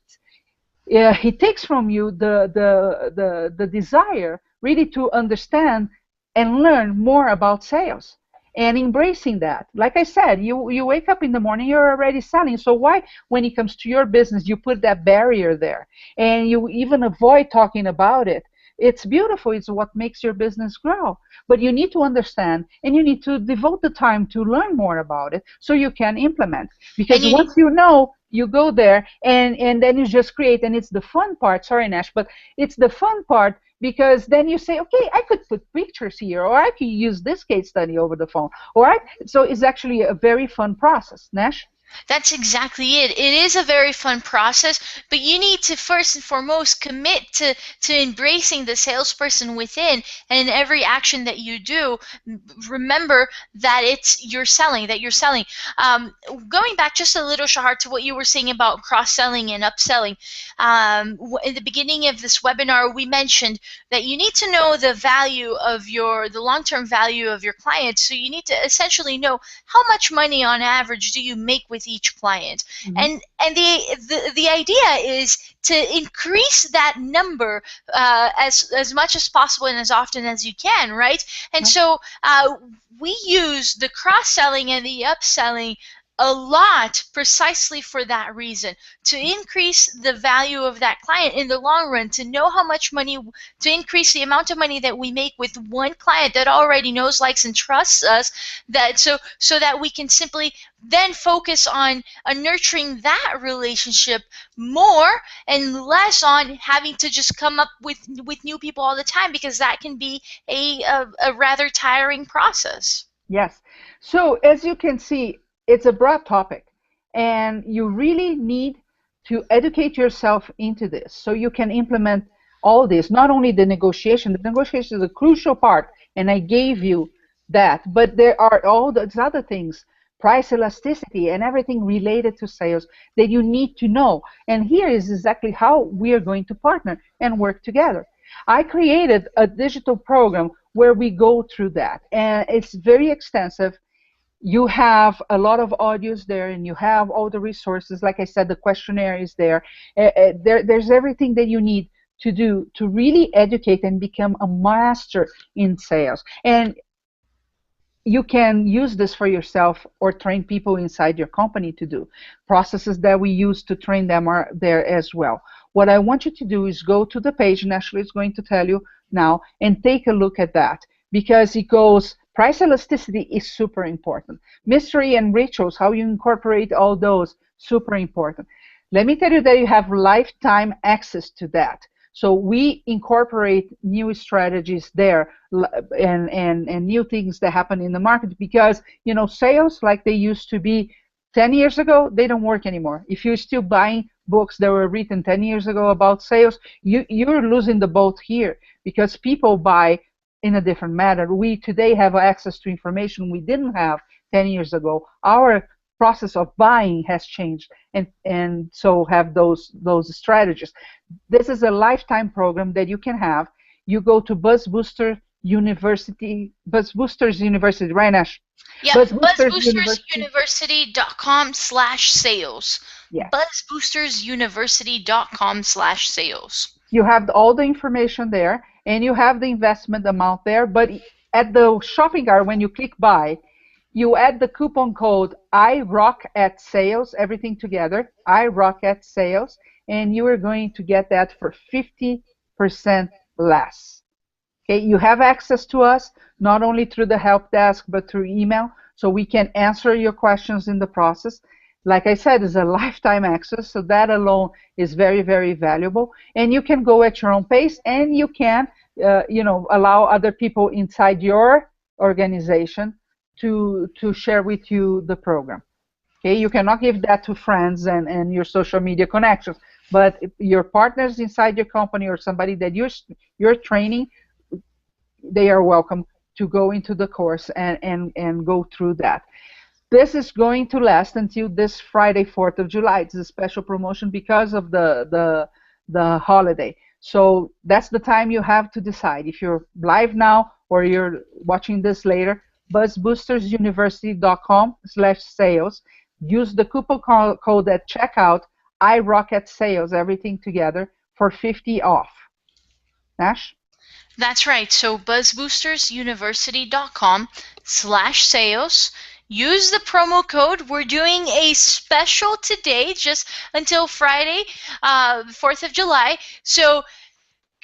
he takes from you the desire really to understand and learn more about sales, and embracing that. Like I said, you wake up in the morning, you're already selling. So why, when it comes to your business, you put that barrier there, and you even avoid talking about it? It's beautiful. It's what makes your business grow. But you need to understand, and you need to devote the time to learn more about it so you can implement. Because once you know, you go there, and then you just create. And it's the fun part. Sorry, Nash, but it's the fun part. because then you say, okay, I could put pictures here, or I could use this case study over the phone, or so it's actually a very fun process, Nash. That's exactly it. It is a very fun process, but you need to first and foremost commit to embracing the salesperson within, and in every action that you do, remember that you're selling. Going back just a little, Shahar, to what you were saying about cross-selling and upselling. In the beginning of this webinar, we mentioned that you need to know the value of the long-term value of your clients. So you need to essentially know how much money on average do you make with each client, Mhm. and the idea is to increase that number as much as possible and as often as you can, right? And so we use the cross-selling and the upselling a lot precisely for that reason, to increase the value of that client in the long run, to know how much money, to increase the amount of money that we make with one client that already knows, likes, and trusts us, that so that we can simply then focus on nurturing that relationship more, and less on having to just come up with new people all the time, because that can be a rather tiring process. Yes. So as you can see, it's a broad topic, and you really need to educate yourself into this so you can implement all this. Not only the negotiation, the negotiation is a crucial part, and I gave you that, but there are all those other things, price elasticity and everything related to sales that you need to know. And here is exactly how we are going to partner and work together. I created a digital program where we go through that, and it's very extensive. You have a lot of audios there, and you have all the resources. Like I said, the questionnaire is there. There's everything that you need to do to really educate and become a master in sales. And you can use this for yourself or train people inside your company to do. Processes that we use to train them are there as well. What I want you to do is go to the page, and Ashley is going to tell you now, and take a look at that, because it goes, price elasticity is super important. Mystery and rituals, how you incorporate all those, super important. Let me tell you that you have lifetime access to that. So we incorporate new strategies there, and new things that happen in the market, because sales like they used to be 10 years ago, they don't work anymore. If you're still buying books that were written 10 years ago about sales, you're losing the boat here, because people buy in a different manner. We today have access to information we didn't have 10 years ago. Our process of buying has changed, and so have those strategies. This is a lifetime program that you can have. You go to Buzzboosters University, right, Nash? Yeah, Buzzboosters University. buzzboostersuniversity.com/sales. Yes. buzzboostersuniversity.com/sales. You have all the information there, and you have the investment amount there. But at the shopping cart, when you click buy, you add the coupon code IROCK at sales, everything together, IROCK at sales, and you are going to get that for 50% less. Okay, you have access to us not only through the help desk but through email, so we can answer your questions in the process. Like I said, it's a lifetime access, so that alone is very, very valuable. And you can go at your own pace, and you can, allow other people inside your organization to share with you the program. Okay, you cannot give that to friends and your social media connections, but your partners inside your company or somebody that you're training, they are welcome to go into the course and go through that. This is going to last until this Friday, 4th of July. It's a special promotion because of the holiday. So that's the time you have to decide. If you're live now or you're watching this later, buzzboostersuniversity.com/sales. Use the coupon code at checkout, iRocketSales, everything together, for 50 off. Nash? That's right. So buzzboostersuniversity.com/sales. Use the promo code. We're doing a special today, just until Friday, 4th of July. So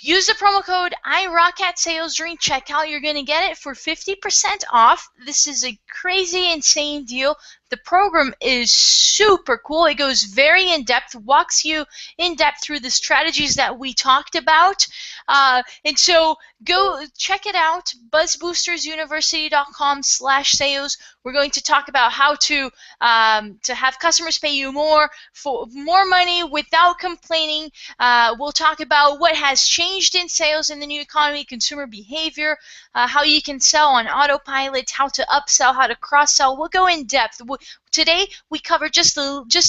use the promo code IROCKATSales during checkout. You're going to get it for 50% off. This is a crazy, insane deal. The program is super cool. It goes very in depth, walks you in depth through the strategies that we talked about. And so go check it out, buzzboostersuniversity.com/sales. We're going to talk about how to have customers pay you more for more money without complaining. We'll talk about what has changed in sales in the new economy, consumer behavior, how you can sell on autopilot, how to upsell, how to cross sell. We'll go in depth. Today we covered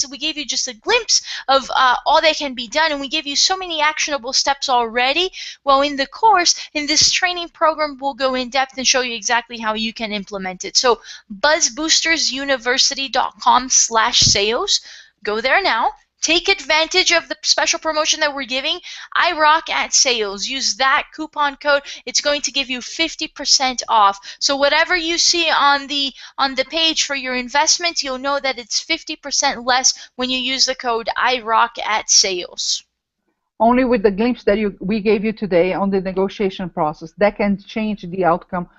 we gave you just a glimpse of all that can be done, and we gave you so many actionable steps already. Well, in the course, in this training program, we'll go in depth and show you exactly how you can implement it. So buzzboostersuniversity.com/sales. Go there now. Take advantage of the special promotion that we're giving. I rock at sales. Use that coupon code. It's going to give you 50% off. So whatever you see on the page for your investments, you'll know that it's 50% less when you use the code I rock at sales. Only with the glimpse that we gave you today on the negotiation process, that can change the outcome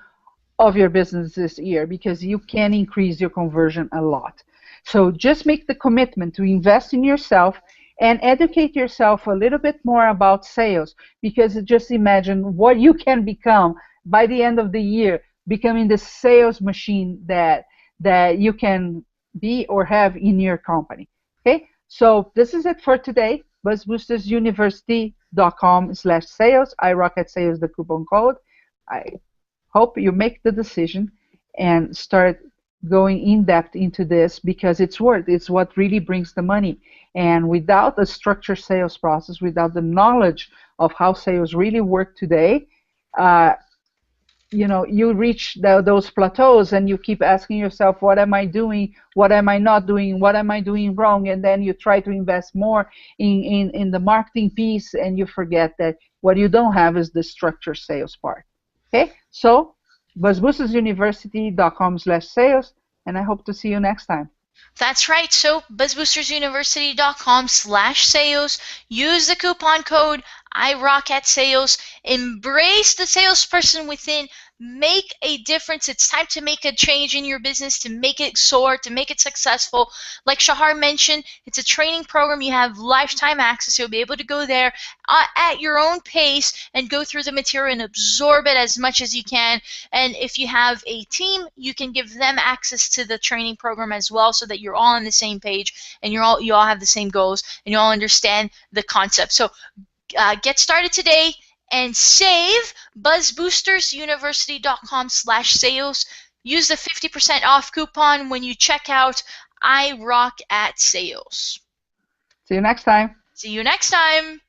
of your business this year, because you can increase your conversion a lot. So just make the commitment to invest in yourself and educate yourself a little bit more about sales, because just imagine what you can become by the end of the year, becoming the sales machine that you can be or have in your company. Okay, so this is it for today. buzzboostersuniversity.com/sales. I rock at sales, the coupon code. I hope you make the decision and start going in depth into this, because it's what really brings the money. And without a structured sales process, without the knowledge of how sales really work today, you reach those plateaus and you keep asking yourself, what am I doing? What am I not doing? What am I doing wrong? And then you try to invest more in the marketing piece, and you forget that what you don't have is the structured sales part. Okay, so buzzboostersuniversity.com/sales, and I hope to see you next time. That's right. So buzzboostersuniversity.com/sales. Use the coupon code I rock at sales. Embrace the salesperson within. Make a difference. It's time to make a change in your business, to make it soar, to make it successful. Like Shahar mentioned, it's a training program. You have lifetime access. You'll be able to go there at your own pace and go through the material and absorb it as much as you can. And if you have a team, you can give them access to the training program as well, so that you're all on the same page and you all have the same goals and you all understand the concept. So get started today and save. buzzboostersuniversity.com/sales. Use the 50% off coupon when you check out. I rock at sales. See you next time. See you next time.